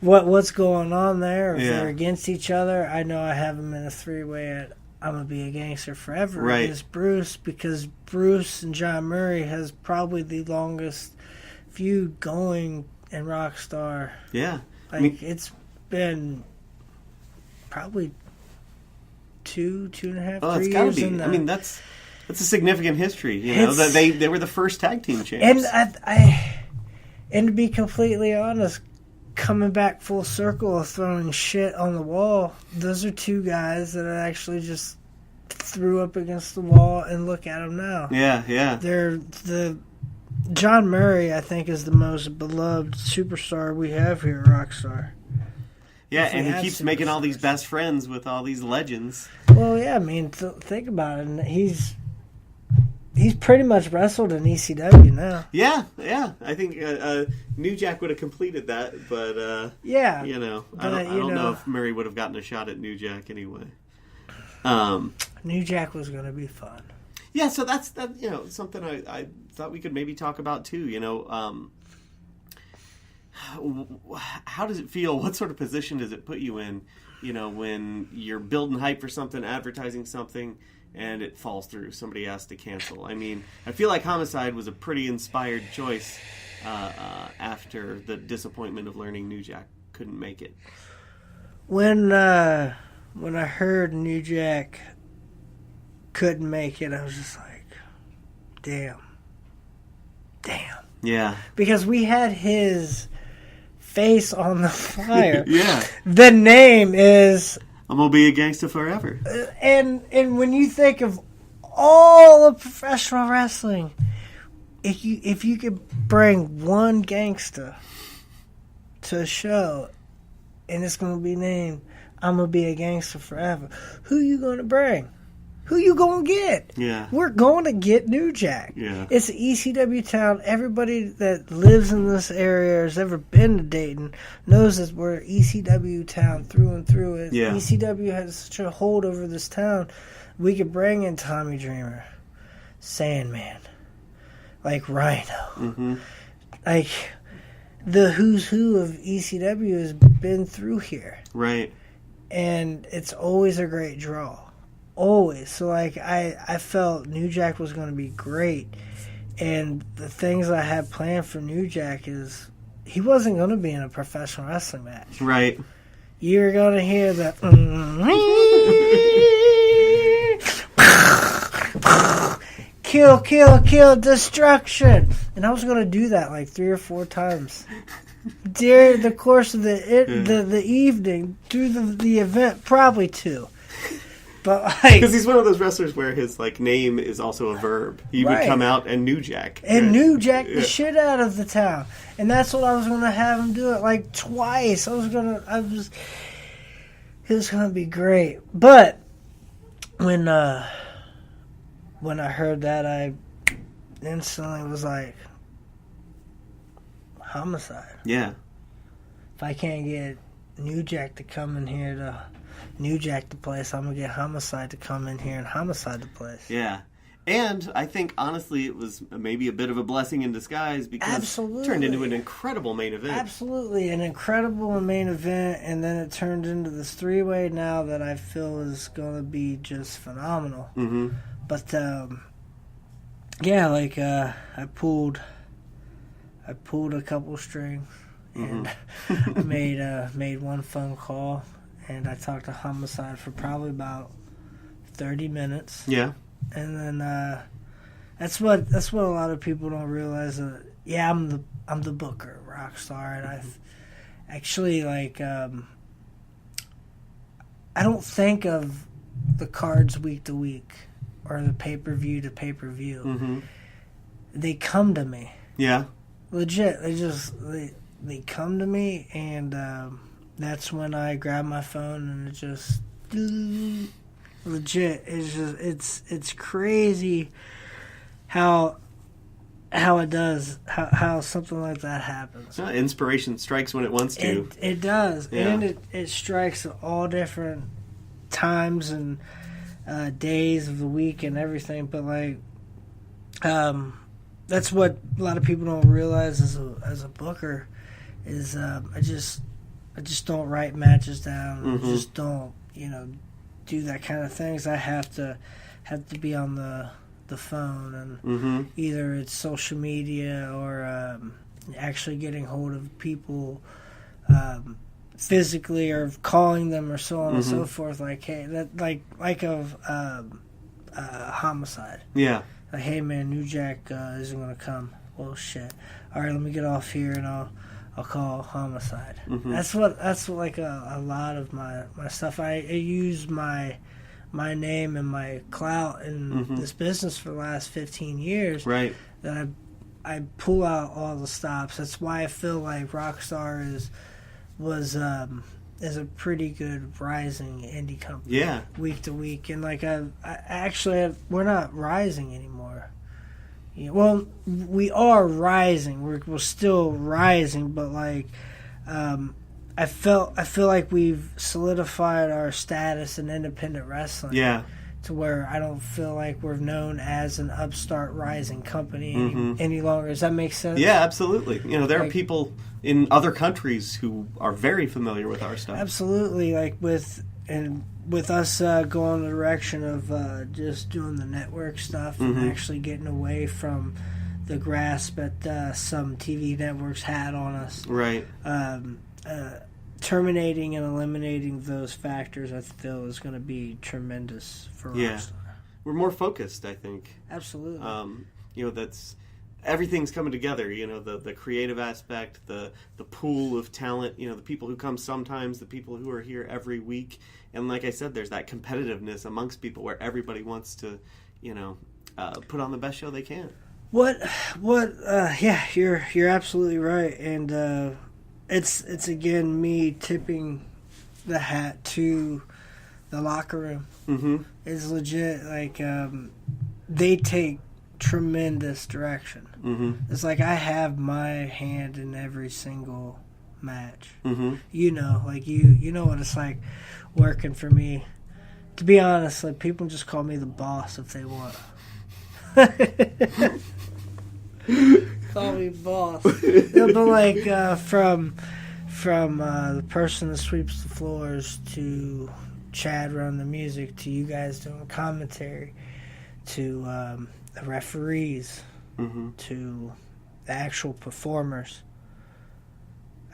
what's going on there, if Yeah. they're against each other. I know I have them in a three-way at Imma Be a Gangsta Forever Right. against Bruce, because Bruce and John Murray has probably the longest feud going in Rockstar. Yeah. Like, it's been probably two and a half, 3 it's years. got to be. in the- I mean, that's a significant history. You know, It's- they were the first tag team champs. And and to be completely honest, coming back full circle of throwing shit on the wall, those are two guys that I actually just threw up against the wall, and look at them now. Yeah, yeah. They're John Murray, I think, is the most beloved superstar we have here at Rockstar. Yeah, If we and he have keeps making all these superstars. best friends with all these legends. Well, yeah, I mean, think about it. And he's pretty much wrestled in ECW now. Yeah, yeah. I think New Jack would have completed that, but Yeah. you know, But, I you don't know know- if Murray would have gotten a shot at New Jack anyway. New Jack was going to be fun. Yeah, so that's you know, something I thought we could maybe talk about too. You know, how does it feel? What sort of position does it put you in? You know, when you're building hype for something, advertising something, and it falls through. Somebody has to cancel. I mean, I feel like Homicide was a pretty inspired choice after the disappointment of learning New Jack couldn't make it. When I heard New Jack couldn't make it, I was just like, damn. Yeah. Because we had his face on the flyer. Yeah. The name is... I'm gonna be a gangster forever. And when you think of all of professional wrestling, if you could bring one gangsta to a show and it's going to be named I'm gonna be a gangster forever, who you going to bring? Who you going to get? Yeah. We're going to get New Jack. Yeah. It's an ECW town. Everybody that lives in this area or has ever been to Dayton knows that we're an ECW town through and through. Yeah. ECW has such a hold over this town. We could bring in Tommy Dreamer, Sandman, like Rhino. Mm-hmm. Like, the who's who of ECW has been through here. Right. And it's always a great draw. Always. So, like, I felt New Jack was going to be great. And the things I had planned for New Jack is he wasn't going to be in a professional wrestling match. Right. you're gonna hear the kill, kill, kill, destruction. And I was gonna do that like 3 or 4 times during the course of the evening through the event, probably 2. But like, because he's one of those wrestlers where his like name is also a verb. He would come out and New Jack the shit out of the town, and that's what I was gonna have him do it like twice. It was gonna be great. But when I heard that, I instantly was like, Homicide. Yeah. If I can't get New Jack to come in here to New Jack the place, I'm gonna get Homicide to come in here and Homicide the place. Yeah. And I think, honestly, it was maybe a bit of a blessing in disguise because it turned into an incredible main event. Absolutely. An incredible main event, and then it turned into this 3-way now that I feel is going to be just phenomenal. Mm-hmm. But, yeah, like, I pulled a couple strings, and I made one phone call, and I talked to Homicide for probably about 30 minutes. Yeah. And then that's what a lot of people don't realize. I'm the booker, Rockstar, and I've actually like I don't think of the cards week to week or the pay-per-view to pay-per-view. Mm-hmm. They come to me. Yeah. Legit. They come to me, and that's when I grab my phone and it just. Legit, it's crazy how it does, how something like that happens. Inspiration strikes when it wants to. It does, yeah. And it strikes at all different times and days of the week and everything. But like, that's what a lot of people don't realize as a booker is I just don't write matches down. Mm-hmm. Just don't do that kind of things. I have to be on the phone, and either it's social media or actually getting hold of people physically or calling them or so on and so forth. Like, hey, that like of Homicide. Yeah. Like, hey man, New Jack isn't gonna come. Well, shit. All right, let me get off here and I'll call Homicide. Mm-hmm. That's what like a lot of my stuff. I use my name and my clout in this business for the last 15 years. Right. That I pull out all the stops. That's why I feel like Rockstar is a pretty good rising indie company. Yeah. Week to week, and like I actually we're not rising anymore. Yeah, well, we are rising. We're still rising, but like, I feel like we've solidified our status in independent wrestling. Yeah. To where I don't feel like we're known as an upstart rising company any longer. Does that make sense? Yeah, absolutely. There are people in other countries who are very familiar with our stuff. Absolutely. Like with us going the direction of just doing the network stuff and actually getting away from the grasp that some TV networks had on us. Right. Terminating and eliminating those factors, I feel, is going to be tremendous for Rockstar. We're more focused, I think. Absolutely. That's everything's coming together. The creative aspect, the pool of talent. The people who come sometimes, the people who are here every week, and like I said, there's that competitiveness amongst people where everybody wants to, put on the best show they can. Yeah, you're absolutely right, and it's again me tipping the hat to the locker room. Mm-hmm. It's legit. Like they take tremendous direction. Mm-hmm. It's like I have my hand in every single match. Mm-hmm. You know what it's like working for me. To be honest, like people just call me the boss if they want. Call me boss. But like from the person that sweeps the floors to Chad running the music to you guys doing commentary to the referees to the actual performers.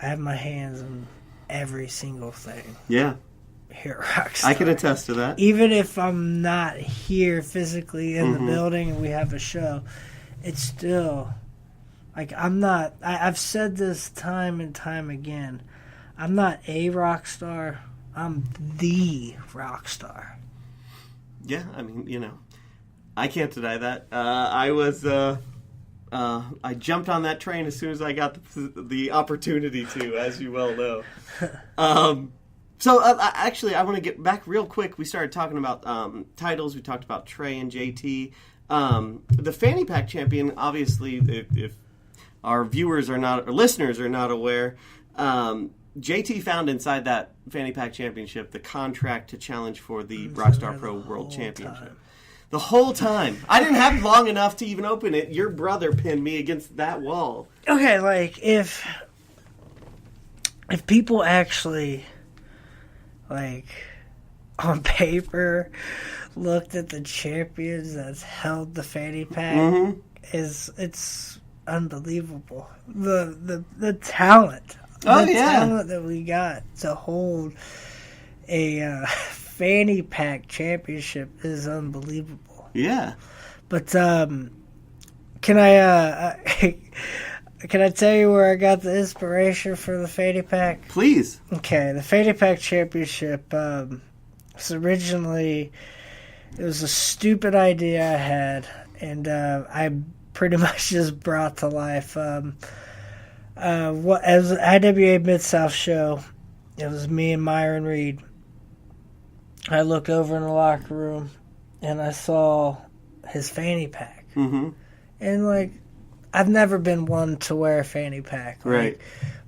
I have my hands in every single thing Yeah. here at Rockstar. I can attest to that. Even if I'm not here physically in the building and we have a show, it's still like I've said this time and time again. I'm not a rock star. I'm the rock star. Yeah, I mean, I can't deny that. I jumped on that train as soon as I got the opportunity to, as you well know. Actually, I want to get back real quick. We started talking about titles. We talked about Trey and JT. The Fanny Pack champion, obviously, if our viewers are not, or listeners are not aware, JT found inside that Fanny Pack championship the contract to challenge for the Rockstar Pro World Championship. The whole time. I didn't have long enough to even open it. Your brother pinned me against that wall. Okay, like, if people actually, like, on paper looked at the champions that's held the Fanny Pack, it's unbelievable. The talent. Talent that we got to hold a Fanny Pack championship is unbelievable. Yeah. But can I tell you where I got the inspiration for the Fanny Pack? Please. Okay, the Fanny Pack championship was originally, it was a stupid idea I had, and I pretty much just brought to life. As an IWA Mid-South show, it was me and Myron Reed. I looked over in the locker room, and I saw his fanny pack. Mm-hmm. And, like, I've never been one to wear a fanny pack. Like, right.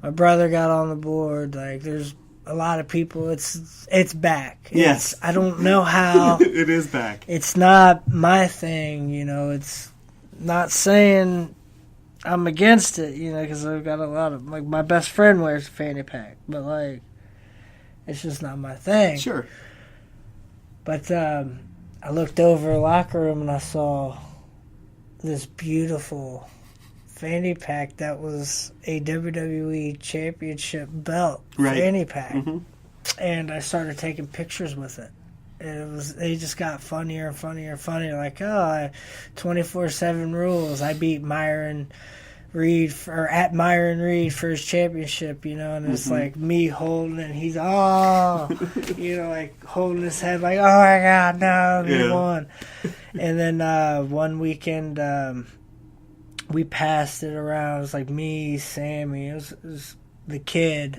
My brother got on the board. Like, there's a lot of people. It's back. Yes. I don't know how. It is back. It's not my thing, It's not saying I'm against it, because I've got a lot of, like, my best friend wears a fanny pack, but, like, it's just not my thing. Sure. But I looked over the locker room and I saw this beautiful fanny pack that was a WWE Championship belt fanny pack. Mm-hmm. And I started taking pictures with it. And they just got funnier and funnier and funnier. Like, 24/7 rules. I beat Myron Reed at Myron Reed for his championship, and it's like me holding it. And he's like holding his head, like, oh my God, no, he won. And then one weekend we passed it around. It was like me, Sammy, it was the kid,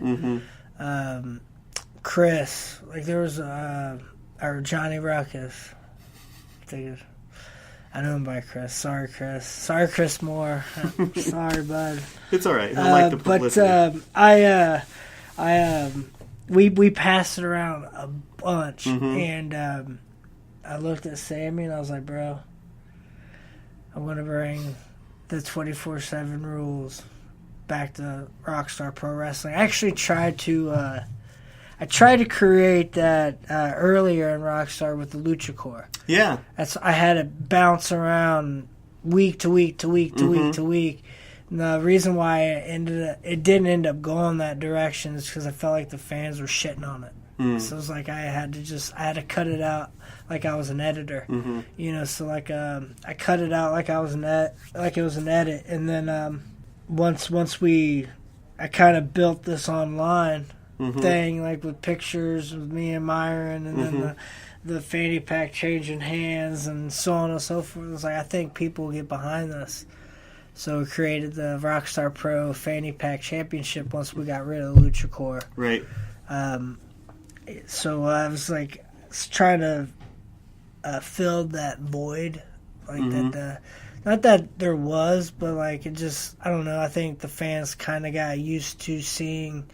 Chris. Like there was or Johnny Ruckus. I know him by Chris. Sorry, Chris. Sorry, Chris Moore. Sorry, bud. It's all right. I like the publicity. But we passed it around a bunch, and I looked at Sammy and I was like, bro, I'm gonna bring the 24/7 rules back to Rockstar Pro Wrestling. I actually tried to. I tried to create that earlier in Rockstar with the Lucha Core. Yeah. I had it bounce around week to week to week to week to week. And the reason why it didn't end up going that direction is because I felt like the fans were shitting on it. So it was like I had to cut it out like I was an editor. So like I cut it out like it was an edit, and then once I kind of built this online thing, like with pictures with me and Myron, and then the fanny pack changing hands and so on and so forth. It was like, I think people will get behind this. So we created the Rockstar Pro Fanny Pack Championship once we got rid of the Lucha Core. Right. So I was like trying to fill that void, like that. Not that there was, but like it just, I don't know. I think the fans kind of got used to seeing,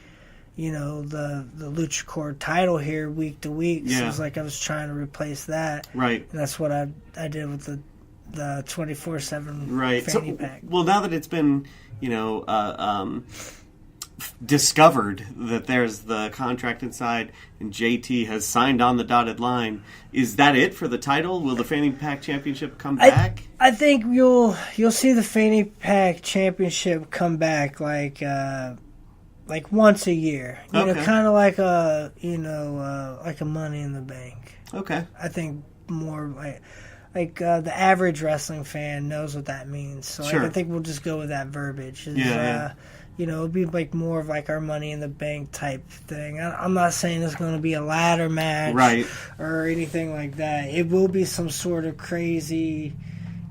the Lucha Core title here week to week. Yeah. So it was like I was trying to replace that. Right. And that's what I did with the 24/7 right. fanny pack. Well, now that it's been, discovered that there's the contract inside and JT has signed on the dotted line, is that it for the title? Will the Fanny Pack Championship come back? I think you'll see the Fanny Pack Championship come back like like once a year. You know, Okay. kind of like a like a Money in the Bank. Okay. I think more like the average wrestling fan knows what that means. So Sure. I think we'll just go with that verbiage. Yeah. You know, it'll be like more of like our Money in the Bank type thing. I'm not saying it's going to be a ladder match, Right. or anything like that. It will be some sort of crazy,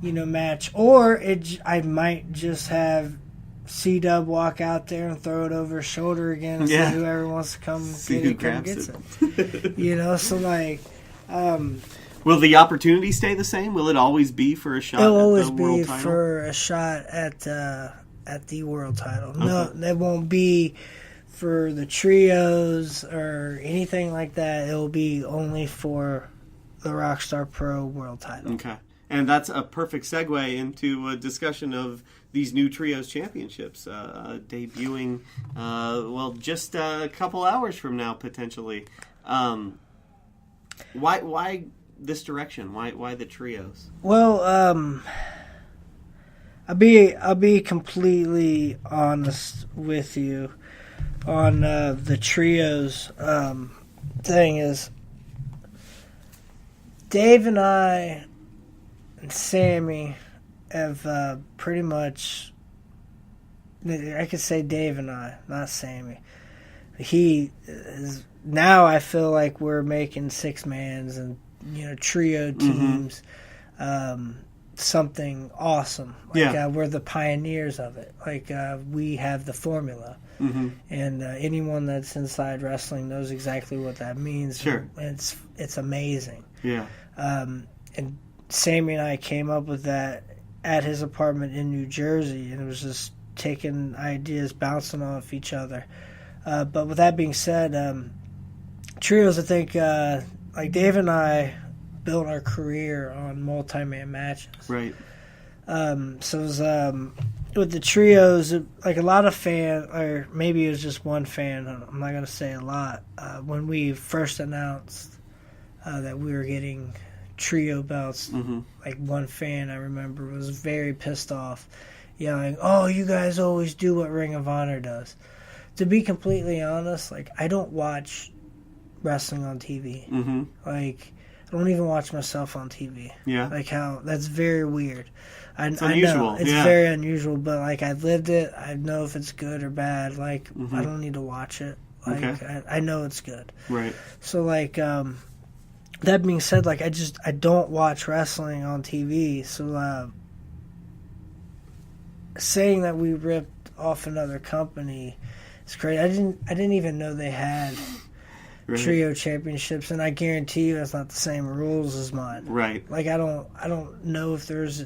match, or I might just have C-Dub walk out there and throw it over his shoulder again and Yeah. see whoever wants to come See get who it, come grabs gets it. So like, Will the opportunity stay the same? Will it always be for a shot it'll at always the be world title? for a shot at the world title. No, that won't be for the trios or anything like that. It will be only for the Rockstar Pro world title. Okay. And that's a perfect segue into a discussion of these new trios championships debuting, just a couple hours from now, potentially. Why this direction? Why the trios? Well, I'll be completely honest with you on the trios thing. Is Dave and I and Sammy have pretty much, I could say Dave and I, not Sammy. He is, now I feel like we're making 6-mans and trio teams. Something awesome. Like we're the pioneers of it. Like we have the formula. Mm-hmm. And anyone that's inside wrestling knows exactly what that means. Sure. And it's amazing. Yeah. And Sammy and I came up with that at his apartment in New Jersey, and it was just taking ideas, bouncing off each other. But with that being said, trios, I think, like Dave and I built our career on multi-man matches. Right. So it was, with the trios, like a lot of fans, or maybe it was just one fan, I'm not going to say a lot, when we first announced that we were getting trio belts, like one fan I remember was very pissed off, yelling, "Oh, you guys always do what Ring of Honor does." To be completely honest, like I don't watch wrestling on TV. Mm-hmm. Like I don't even watch myself on TV. Yeah. Like how that's very weird. It's I unusual. know it's Yeah. very unusual, but like I've lived it. I know if it's good or bad. Like I don't need to watch it. Like Okay. I know it's good. Right. So like that being said, like I don't watch wrestling on TV. So saying that we ripped off another company is crazy. I didn't even know they had Right. trio championships, and I guarantee you it's not the same rules as mine. Right. Like I don't know if there's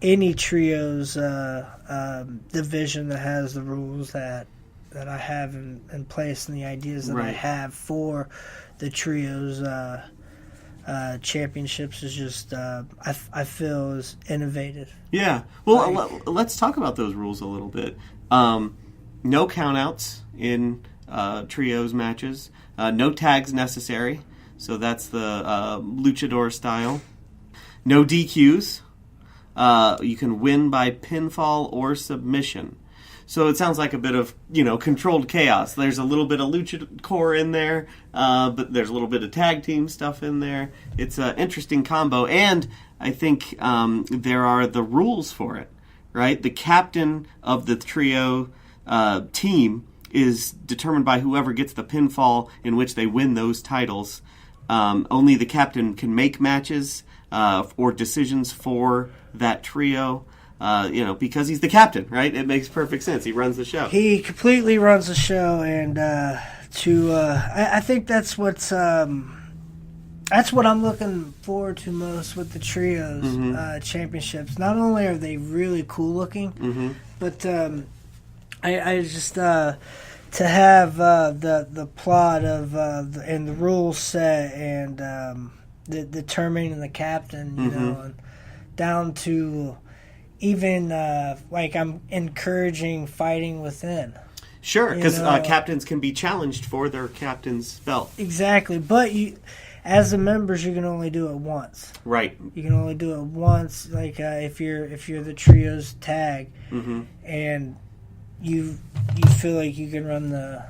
any trios division that has the rules that I have in place and the ideas that I Right. have for the trios championships is just I feel is innovative. Yeah. Well, let's talk about those rules a little bit. No countouts in trios matches. No tags necessary. So that's the luchador style. No DQs. You can win by pinfall or submission. So it sounds like a bit of, controlled chaos. There's a little bit of luchador in there, but there's a little bit of tag team stuff in there. It's an interesting combo, and I think there are the rules for it, right? The captain of the trio team is determined by whoever gets the pinfall in which they win those titles. Only the captain can make matches or decisions for that trio. Because he's the captain, right? It makes perfect sense. He runs the show. He completely runs the show, and I think that's what I'm looking forward to most with the trios championships. Not only are they really cool looking, but I just to have the plot of and the rules set and determining the captain, and down to. Even like I'm encouraging fighting within. Sure, because captains can be challenged for their captain's belt. Exactly, but as the members, you can only do it once. Right. You can only do it once. Like if you're the trios tag, and you feel like you can run the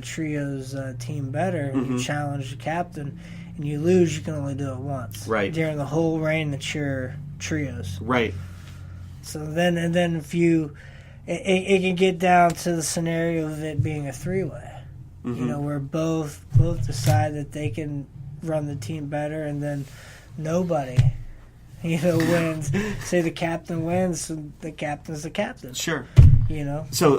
trios team better, and you challenge the captain, and you lose, you can only do it once. Right. During the whole reign that you're trios. Right. So then if you, it can get down to the scenario of it being a three-way. You know, where both decide that they can run the team better, and then nobody, wins. Say the captain wins, so the captain's the captain. Sure. So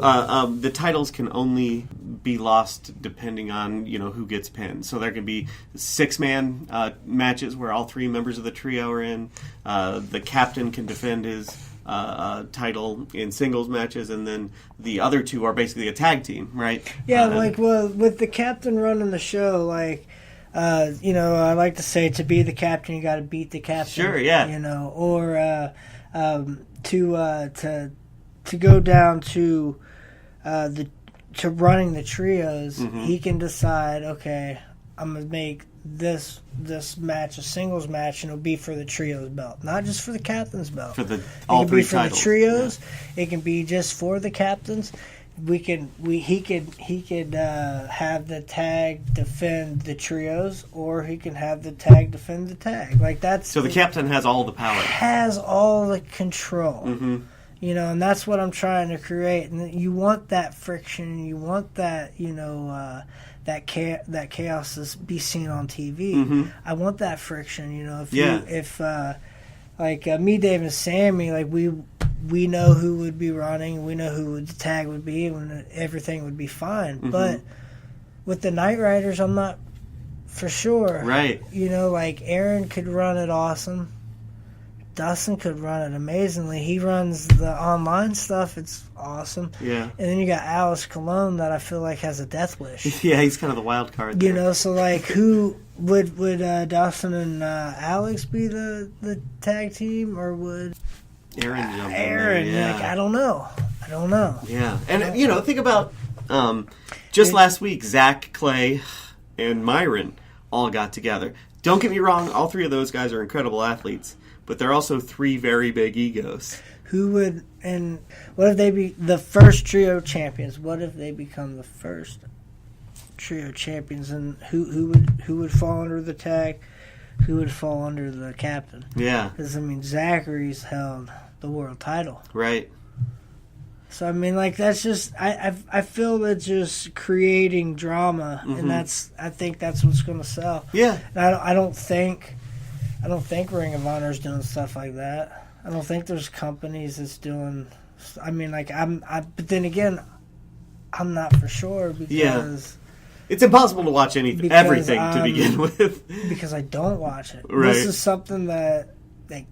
the titles can only be lost depending on who gets pinned. So there can be 6-man matches where all 3 members of the trio are in. The captain can defend his title in singles matches, and then the other 2 are basically a tag team, right? Yeah, with the captain running the show, I like to say, to be the captain, you got to beat the captain. Sure, yeah. Or to go down to to running the trios, he can decide, okay, I'm gonna make this match a singles match, and it'll be for the trios belt, not just for the captain's belt. For it all can 3 be for titles. the trios. Yeah. It can be just for the captains. He could have the tag defend the trios, or he can have the tag defend the tag. So the captain has all the power. Has all the control. And that's what I'm trying to create. And you want that friction. You want that, that chaos to be seen on TV. I want that friction. If me, Dave, and Sammy, we know who would be running, we know who the tag would be, and everything would be fine. But with the Night Riders, I'm not for sure. Right. Aaron could run it awesome. Dustin could run it amazingly. He runs the online stuff. It's awesome. Yeah. And then you got Alice Cologne that I feel like has a death wish. Yeah, he's kind of the wild card there. So who would Dustin and Alex be the tag team, or would Aaron jump in Aaron? there, yeah. I don't know. Yeah. And think about just last week, Zach, Clay, and Myron all got together. Don't get me wrong, all 3 of those guys are incredible athletes, but they're also 3 very big egos. What if they be the first trio champions? What if they become the first trio champions? And who would fall under the tag? Who would fall under the captain? Yeah. Because, Zachary's held the world title. Right. So, that's just, I feel that just creating drama, and I think that's what's going to sell. Yeah. And I don't think Ring of Honor is doing stuff like that. I don't think there's companies that's doing. But then again, I'm not for sure because it's impossible to watch everything to begin with. Because I don't watch it. Right. This is something that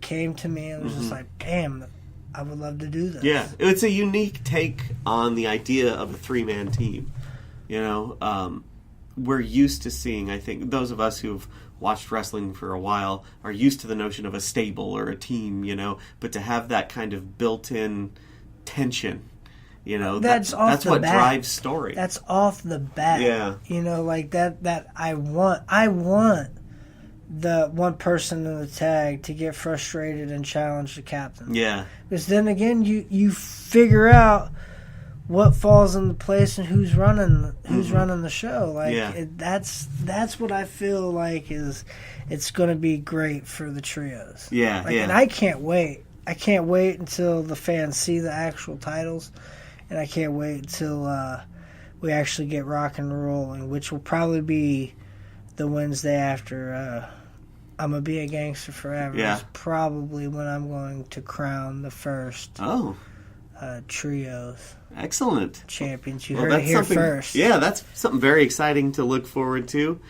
came to me and was just like, damn, I would love to do this. Yeah, it's a unique take on the idea of a 3-man team. We're used to seeing, I think, those of us who've watched wrestling for a while are used to the notion of a stable or a team, but to have that kind of built-in tension, that's what drives story. That's off the bat. Yeah. That I want the one person in the tag to get frustrated and challenge the captain. Yeah. Because then again, you figure out what falls into place and who's running the show. That's what I feel like it's going to be great for the trios. Yeah, And I can't wait. I can't wait until the fans see the actual titles, and I can't wait until we actually get rock and rolling, which will probably be the Wednesday after Imma Be a Gangsta Forever. Yeah. Is probably when I'm going to crown the first trios. Excellent. Champions. You heard it here first. Yeah, that's something very exciting to look forward to.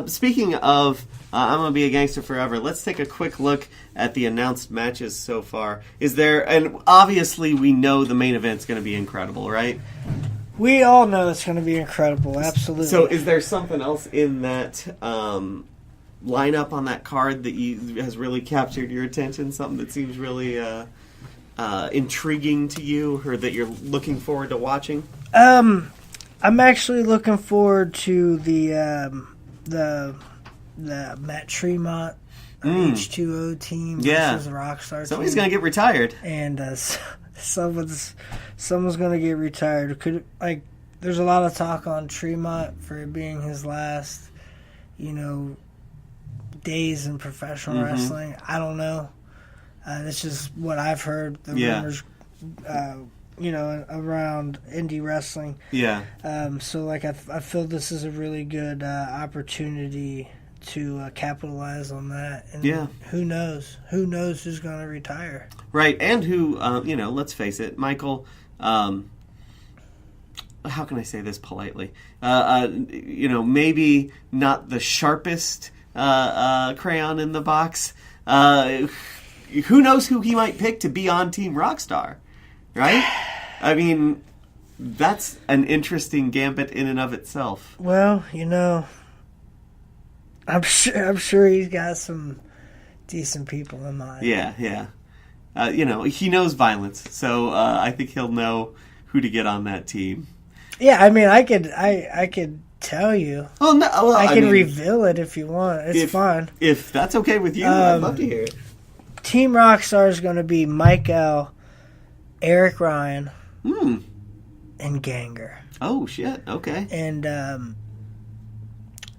Speaking of Imma Be a Gangsta Forever, let's take a quick look at the announced matches so far. And obviously we know the main event's going to be incredible, right? We all know it's going to be incredible, absolutely. So is there something else in that lineup on that card that has really captured your attention? Something that seems really intriguing to you, or that you're looking forward to watching? I'm actually looking forward to the Matt Tremont H2O team versus the Rockstar Somebody's team. going to get retired. And someone's gonna get retired. There's a lot of talk on Tremont for it being his last, days in professional wrestling. I don't know. That's just what I've heard. The rumors, around indie wrestling. Yeah. So I feel this is a really good opportunity to capitalize on that. And who knows? Who knows who's going to retire? Right, and who, let's face it, Michael, how can I say this politely? Maybe not the sharpest crayon in the box. Who knows who he might pick to be on Team Rockstar, right? I mean, that's an interesting gambit in and of itself. Well, I'm sure he's got some decent people in mind. Yeah. He knows violence, so I think he'll know who to get on that team. Yeah, I mean, I could tell you. Well, no, I can reveal it if you want. It's fine. If that's okay with you, I'd love to hear it. Team Rockstar is going to be Miguel, Eric Ryan, and Ganger. Oh, shit. Okay. And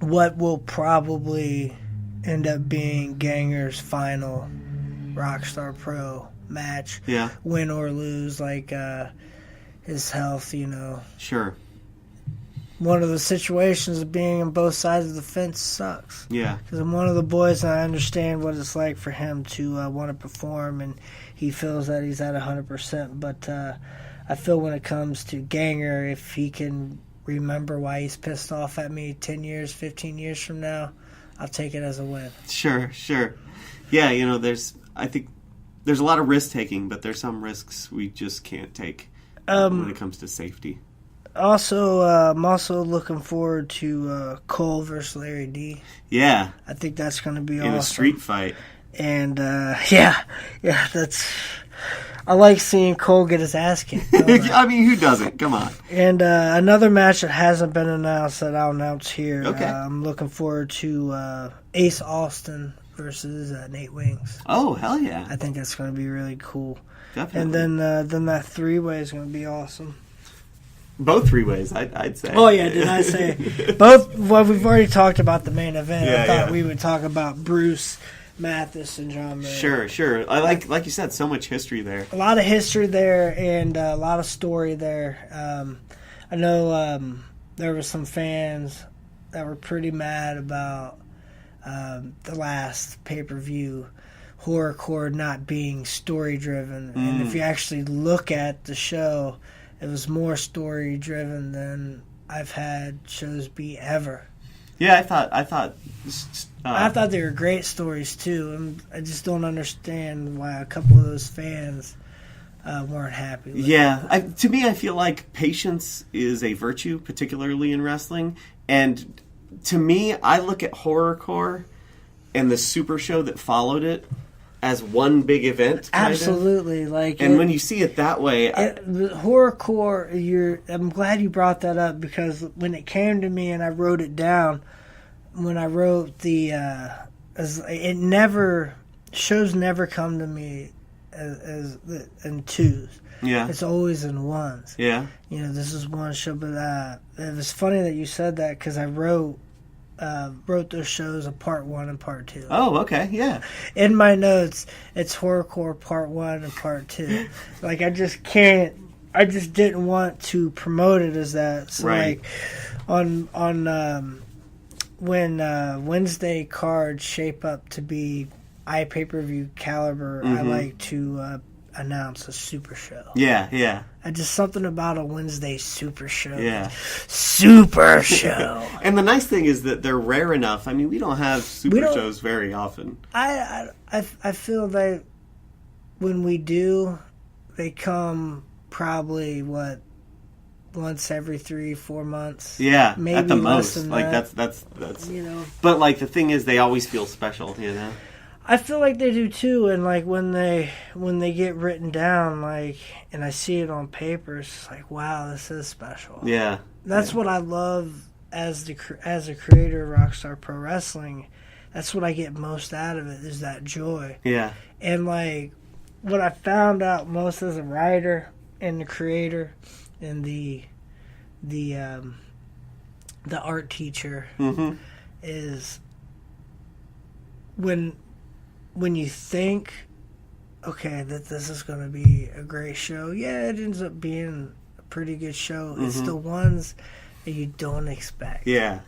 what will probably end up being Ganger's final Rockstar Pro match. Yeah. Win or lose, his health, Sure. One of the situations of being on both sides of the fence sucks. Yeah. Because I'm one of the boys and I understand what it's like for him to want to perform, and he feels that he's at 100%. But I feel when it comes to Ganger, if he can remember why he's pissed off at me 10 years, 15 years from now, I'll take it as a win. Sure. Yeah, I think there's a lot of risk taking, but there's some risks we just can't take when it comes to safety. Also, I'm also looking forward to Cole versus Larry D. Yeah. I think that's going to be awesome. In a street fight. And, that's... I like seeing Cole get his ass kicked. I mean, who doesn't? Come on. And another match that hasn't been announced that I'll announce here. Okay. I'm looking forward to Ace Austin versus Nate Wings. Oh, hell yeah. I think that's going to be really cool. Definitely. And then that three-way is going to be awesome. Both three ways, I'd say. Oh, yeah, did I say? Both, well, we've already talked about the main event. Yeah, I thought we would talk about Bruce, Mathis, and John Mayer. Sure. I like you said, so much history there. A lot of history there and a lot of story there. I know there were some fans that were pretty mad about the last pay-per-view, Horrorcore not being story-driven. And if you actually look at the show, it was more story-driven than I've had shows be ever. Yeah, I thought they were great stories too, and I just don't understand why a couple of those fans weren't happy with it. To me, I feel like patience is a virtue, particularly in wrestling. And to me, I look at Horrorcore and the Super Show that followed it as one big event. Absolutely, when you see it that way, Horrorcore. I'm glad you brought that up, because when it came to me and I wrote it down, when I wrote shows never come to me as in twos. Yeah, it's always in ones. Yeah, this is one show, but it was funny that you said that, because I wrote those shows of part 1 and part 2. Oh, okay, yeah. In my notes, it's Horrorcore part 1 and part 2. I just didn't want to promote it as that. So right. On when Wednesday cards shape up to be iPPV caliber, I like to announce a super show. Yeah. Just something about a Wednesday super show. Yeah. Super show. And the nice thing is that they're rare enough. I mean, we don't have super shows very often. I feel that when we do, they come probably, once every 3-4 months. Yeah, maybe at the less most. than That's But the thing is, they always feel special, I feel like they do too, and when they get written down, and I see it on paper, it's wow, this is special. Yeah, that's what I love as a creator of Rockstar Pro Wrestling. That's what I get most out of it, is that joy. Yeah, and what I found out most as a writer and the creator and the art teacher is when you think, okay, that this is going to be a great show, yeah, it ends up being a pretty good show. It's the ones that you don't expect. Yeah.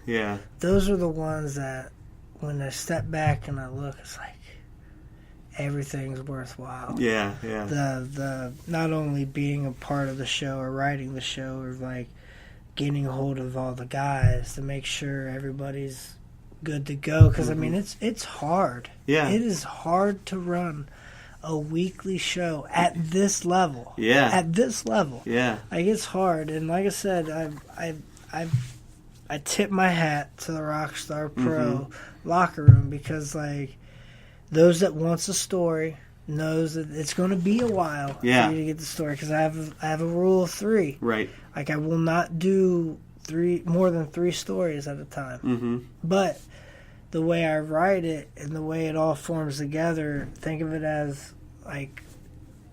Those are the ones that when I step back and I look, it's like everything's worthwhile. Yeah. The not only being a part of the show or writing the show or like getting a hold of all the guys to make sure everybody's good to go. Because I mean, it's hard. Yeah. It is hard to run a weekly show at this level. Yeah. At this level. Yeah. Like, it's hard. And like I said, I tip my hat to the Rockstar Pro locker room because, like, those that wants a story knows that it's going to be a while for you to get the story because I have a rule of 3. Right. Like, I will not do more than 3 stories at a time. But the way I write it and the way it all forms together, think of it as like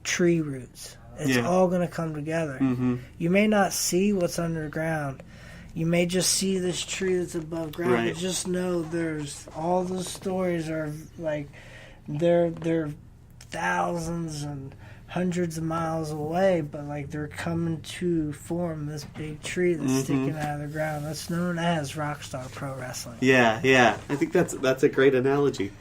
tree roots. It's all going to come together. You may not see what's underground. You may just see this tree that's above ground, Right. but just know there's all those stories are like they're thousands and hundreds of miles away, but like they're coming to form this big tree that's sticking out of the ground. That's known as Rockstar Pro Wrestling. Yeah. I think that's a great analogy.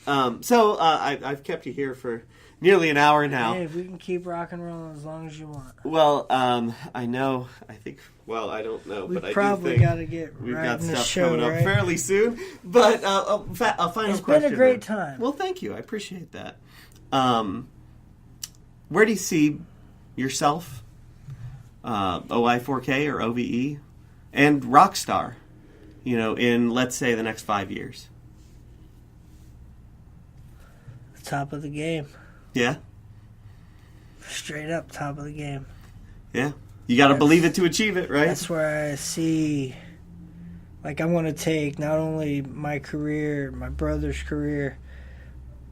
So I've kept you here for nearly an hour now. Hey, we can keep rock and rolling as long as you want. Well, I know. I think. Well, I don't know, We but I probably do think got to get we've right got in the stuff show, coming right? up fairly soon. But a final It's question. been a great then. time. Well, thank you. I appreciate that. Where do you see yourself, OI4K or OVE, and Rockstar, in, let's say, the next 5 years? Top of the game. Yeah? Straight up top of the game. Yeah. You got to believe it to achieve it, right? That's where I see, like, I want to take not only my career, my brother's career,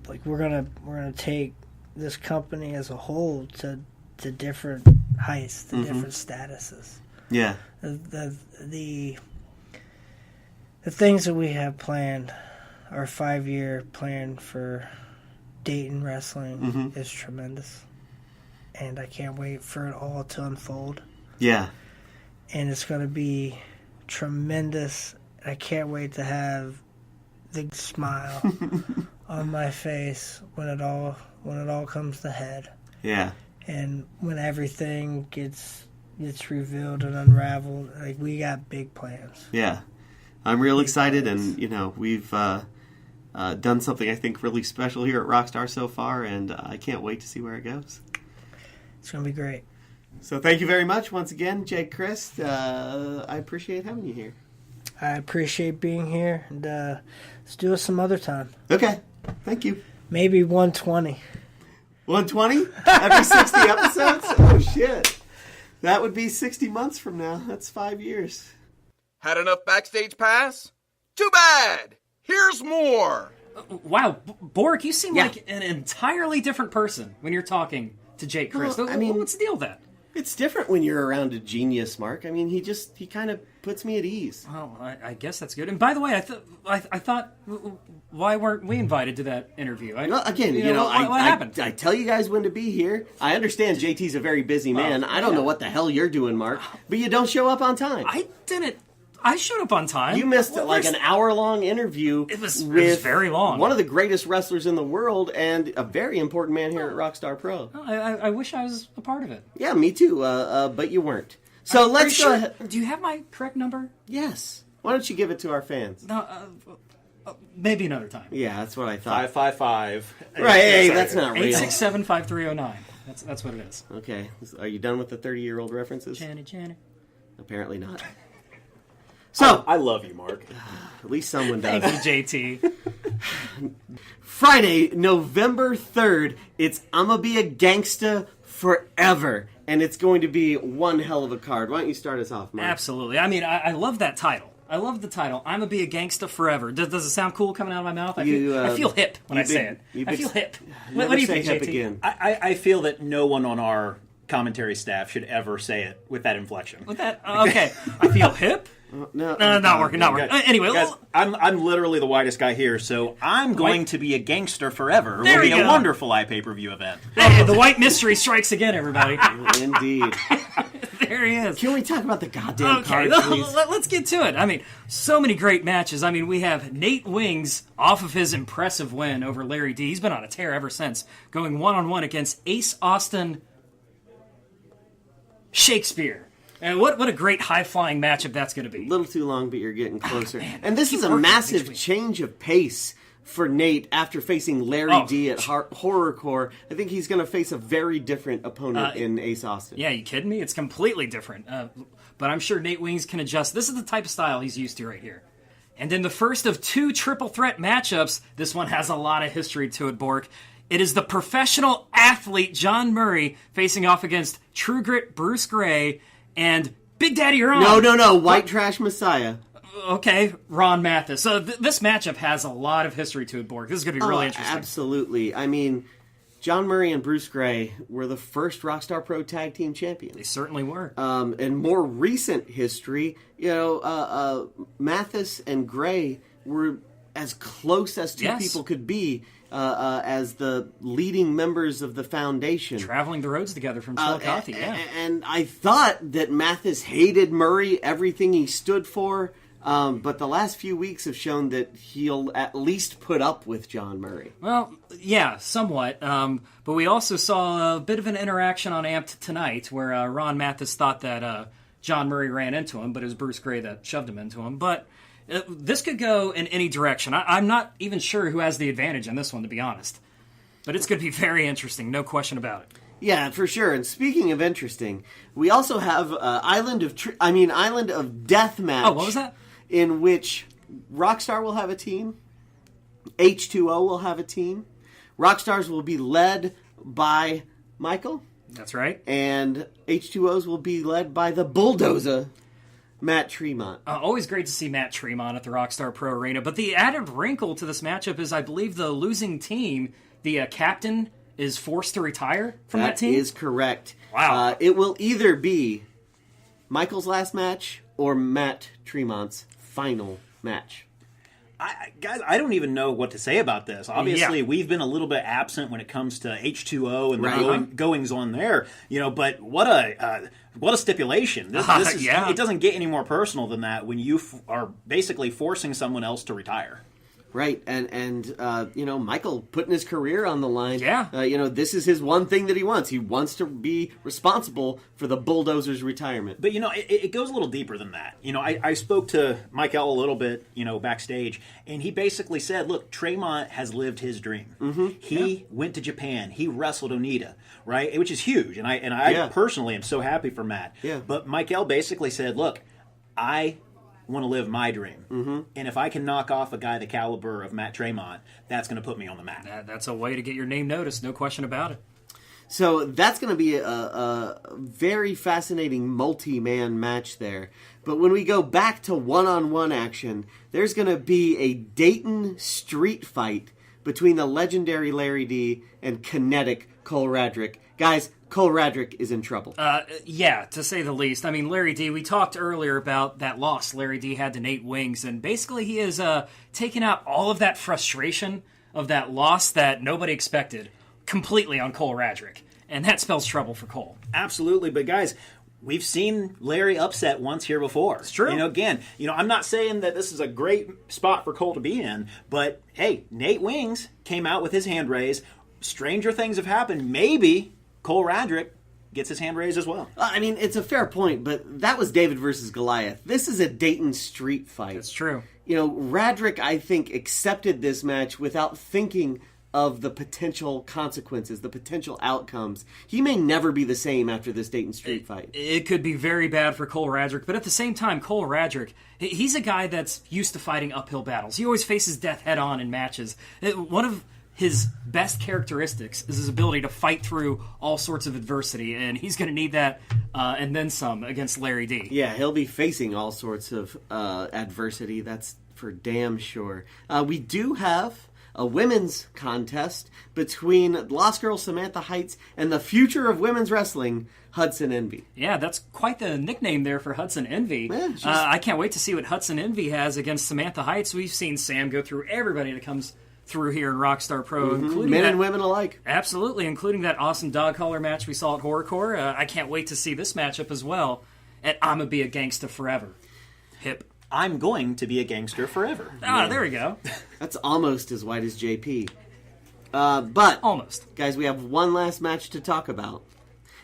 like we're gonna take this company as a whole to different heights, to different statuses. Yeah. The things that we have planned, our 5-year plan for Dayton wrestling is tremendous. And I can't wait for it all to unfold. Yeah. And it's going to be tremendous. I can't wait to have the smile on my face when it all comes to head. Yeah. And when everything gets revealed and unraveled, like, we got big plans. Yeah. I'm real excited, and, we've done something I think really special here at Rockstar so far, and I can't wait to see where it goes. It's going to be great. So thank you very much once again, Jake Crist. I appreciate having you here. I appreciate being here, and let's do it some other time. Okay. Thank you. Maybe 120. 120? Every 60 episodes? Oh, shit. That would be 60 months from now. That's 5 years. Had enough Backstage Pass? Too bad! Here's more! Wow, Bork, you seem like an entirely different person when you're talking to Jake Crist. Well, I mean, what's the deal with that? It's different when you're around a genius, Mark. I mean, he kind of puts me at ease. Well, I guess that's good. And by the way, I thought, why weren't we invited to that interview? Well, again, what happened? I tell you guys when to be here. I understand JT's a very busy man. I don't know what the hell you're doing, Mark, but you don't show up on time. I didn't. I showed up on time. You missed an hour-long interview. It was with very long. One of the greatest wrestlers in the world and a very important man here at Rockstar Pro. I wish I was a part of it. Yeah, me too. But you weren't. So let's go ahead. Do you have my correct number? Yes. Why don't you give it to our fans? No, maybe another time. Yeah, that's what I thought. 555. Right, hey, that's not real. 867-5309. That's what it is. Okay. Are you done with the 30-year-old references? Channy. Apparently not. So, I love you, Mark. at least someone does. Thank you, JT. Friday, November 3rd, it's Imma Be a Gangsta Forever. And it's going to be one hell of a card. Why don't you start us off, Mark? Absolutely. I mean, I love that title. I love the title. Imma Be a Gangsta Forever. Does it sound cool coming out of my mouth? I feel hip when I say it. I feel hip. What do you think, JT? Again. I feel that no one on our commentary staff should ever say it with that inflection. With that? Okay. I feel hip? No, not working. Anyway, guys, I'm literally the whitest guy here, so I'm going to be a gangster forever. There It'll be you a go. wonderful iPay-per-view event. Hey, the white mystery strikes again, everybody. Indeed. There he is. Can we talk about the goddamn Okay, card, please? let's get to it. I mean, so many great matches. I mean, we have Nate Wings off of his impressive win over Larry D. He's been on a tear ever since, going one-on-one against Ace Austin Shakespeare. And what a great high-flying matchup that's going to be. A little too long, but you're getting closer. man, And this keep is a working massive each week. change of pace for Nate after facing Larry D at Horrorcore. I think he's going to face a very different opponent in Ace Austin. Yeah, you kidding me? It's completely different. But I'm sure Nate Wings can adjust. This is the type of style he's used to right here. And then the first of 2 triple threat matchups. This one has a lot of history to it, Bork. It is the professional athlete John Murray facing off against True Grit Bruce Gray and Big Daddy Ron. No. White Trash Messiah. Okay, Ron Mathis. So this matchup has a lot of history to it, Bork. This is going to be really interesting. Absolutely. I mean, John Murray and Bruce Gray were the first Rockstar Pro Tag Team They champions. certainly were. In more recent history, Mathis and Gray were as close as two Yes. people could be as the leading members of the foundation. Traveling the roads together from Chillicothe, yeah. And I thought that Mathis hated Murray, everything he stood for, but the last few weeks have shown that he'll at least put up with John Murray. Well, yeah, somewhat. But we also saw a bit of an interaction on Amped tonight where Ron Mathis thought that John Murray ran into him, but it was Bruce Gray that shoved him into him. But this could go in any direction. I'm not even sure who has the advantage in this one, to be honest. But it's going to be very interesting, no question about it. Yeah, for sure. And speaking of interesting, we also have Island of Deathmatch. Oh, what was that? In which Rockstar will have a team, H2O will have a team. Rockstars will be led by Michael, That's right. and H2Os will be led by the bulldozer, Matt Tremont. Always great to see Matt Tremont at the Rocsktar Pro Arena. But the added wrinkle to this matchup is I believe the losing team, the captain, is forced to retire from that team? That is correct. Wow. It will either be Michael's last match or Matt Tremont's final match. Guys, I don't even know what to say about this. Obviously, Yeah. we've been a little bit absent when it comes to H2O and Right. the goings on there. But what a stipulation! This is, Yeah. It doesn't get any more personal than that when you are basically forcing someone else to retire. Right, and Michael putting his career on the line. Yeah. This is his one thing that he wants. He wants to be responsible for the bulldozer's retirement. But it goes a little deeper than that. I spoke to Miguel a little bit, backstage, and he basically said, "Look, Tremont has lived his dream. Mm-hmm. He went to Japan. He wrestled Onita, right, which is huge. And I personally am so happy for Matt. Yeah. But Miguel basically said, "Look, I want to live my dream, and if I can knock off a guy the caliber of Matt Tremont, that's going to put me on the map." That's a way to get your name noticed, no question about it. So that's going to be a very fascinating multi-man match there. But when we go back to one-on-one action, there's going to be a Dayton street fight between the legendary Larry D and kinetic Cole Radrick. Guys, Cole Radrick is in trouble. Yeah, to say the least. I mean, Larry D, we talked earlier about that loss Larry D had to Nate Wings, and basically he has taken out all of that frustration of that loss that nobody expected completely on Cole Radrick. And that spells trouble for Cole. Absolutely, but guys, we've seen Larry upset once here before. It's true. I'm not saying that this is a great spot for Cole to be in, but hey, Nate Wings came out with his hand raised. Stranger things have happened. Maybe Cole Radrick gets his hand raised as well. I mean, it's a fair point, but that was David versus Goliath. This is a Dayton street fight. That's true. Radrick, I think, accepted this match without thinking of the potential consequences, the potential outcomes. He may never be the same after this Dayton street fight. It could be very bad for Cole Radrick, but at the same time, Cole Radrick, he's a guy that's used to fighting uphill battles. He always faces death head-on in matches. One of his best characteristics is his ability to fight through all sorts of adversity, and he's going to need that and then some against Larry D. Yeah, he'll be facing all sorts of adversity, that's for damn sure. We do have a women's contest between Lost Girl Samantha Heights and the future of women's wrestling, Hudson Envy. Yeah, that's quite the nickname there for Hudson Envy. Yeah, I can't wait to see what Hudson Envy has against Samantha Heights. We've seen Sam go through everybody that comes through here in Rockstar Pro, including Men and women alike. Absolutely, including that awesome dog collar match we saw at Horrorcore. I can't wait to see this matchup as well at Imma Be a Gangsta Forever. Hip. I'm going to be a gangster forever. Ah, there we go. That's almost as white as JP. But, Almost. guys, we have one last match to talk about.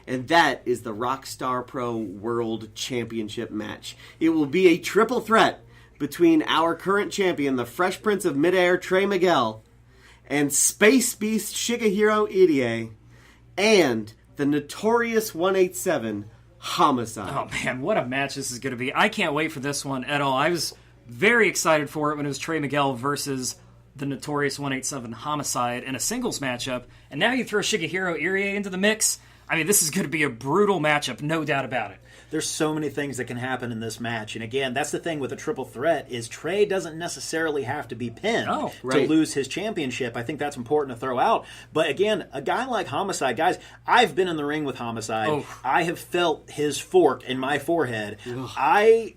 And that is the Rockstar Pro World Championship match. It will be a triple threat between our current champion, the Fresh Prince of Midair, Trey Miguel, and Space Beast Shigehiro Irie, and the Notorious 187, Homicide. Oh, man, what a match this is going to be. I can't wait for this one at all. I was very excited for it when it was Trey Miguel versus the Notorious 187 Homicide in a singles matchup, and now you throw Shigehiro Irie into the mix. I mean, this is going to be a brutal matchup, no doubt about it. There's so many things that can happen in this match. And again, that's the thing with a triple threat is Trey doesn't necessarily have to be pinned to lose his championship. I think that's important to throw out. But again, a guy like Homicide, guys, I've been in the ring with Homicide. Oh. I have felt his fork in my forehead. I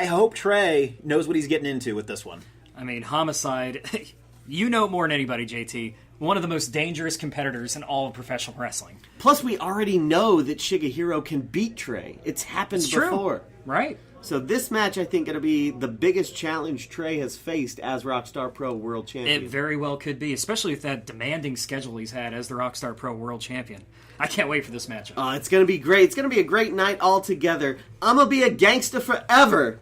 hope Trey knows what he's getting into with this one. I mean, Homicide, you know more than anybody, JT. One of the most dangerous competitors in all of professional wrestling. Plus, we already know that Shigehiro can beat Trey. It's happened before. True. Right. So this match, I think, going to be the biggest challenge Trey has faced as Rockstar Pro World Champion. It very well could be, especially with that demanding schedule he's had as the Rockstar Pro World Champion. I can't wait for this matchup. It's going to be great. It's going to be a great night altogether. I'm going to be a gangsta forever.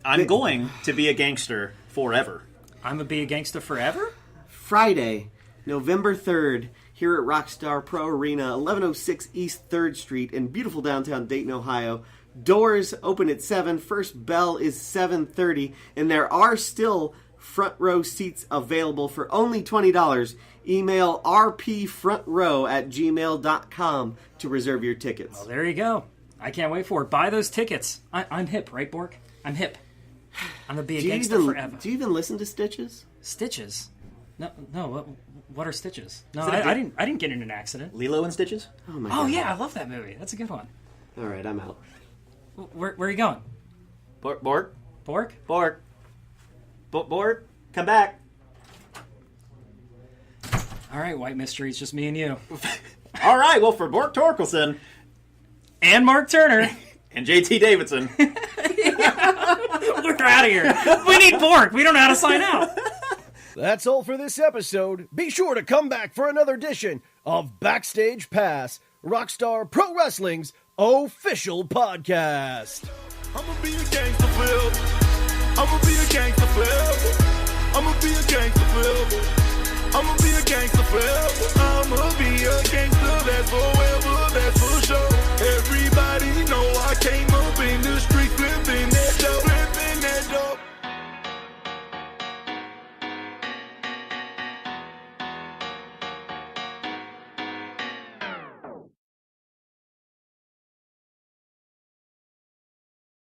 I'm going to be a gangster forever. I'm going to be a gangsta forever? Friday, November 3rd, here at Rocsktar Pro Arena, 1106 East 3rd Street in beautiful downtown Dayton, Ohio. Doors open at 7. First bell is 7:30, and there are still front row seats available for only $20. Email rpfrontrow@gmail.com to reserve your tickets. Well, there you go. I can't wait for it. Buy those tickets. I'm hip, right, Bork? I'm hip. I'm going to be a gangster forever. Do you even listen to Stitches? Stitches? No. What are Stitches? No, I didn't get in an accident. Lilo and Stitches? Oh my God. Yeah, I love that movie. That's a good one. All right, I'm out. Where are you going? Bork? Bork? Bork, come back. All right, White Mystery, it's just me and you. All right, well, for Bork Torkleson. And Mark Turner. And JT Davidson. We're out of here. We need Bork. We don't know how to sign out. That's all for this episode. Be sure to come back for another edition of Backstage Pass, Rockstar Pro Wrestling's official podcast. I'ma be a gangster forever. I'ma be a gangster forever. I'ma be a gangster forever. I'ma be a gangster forever. I'ma be a gangster that's forever.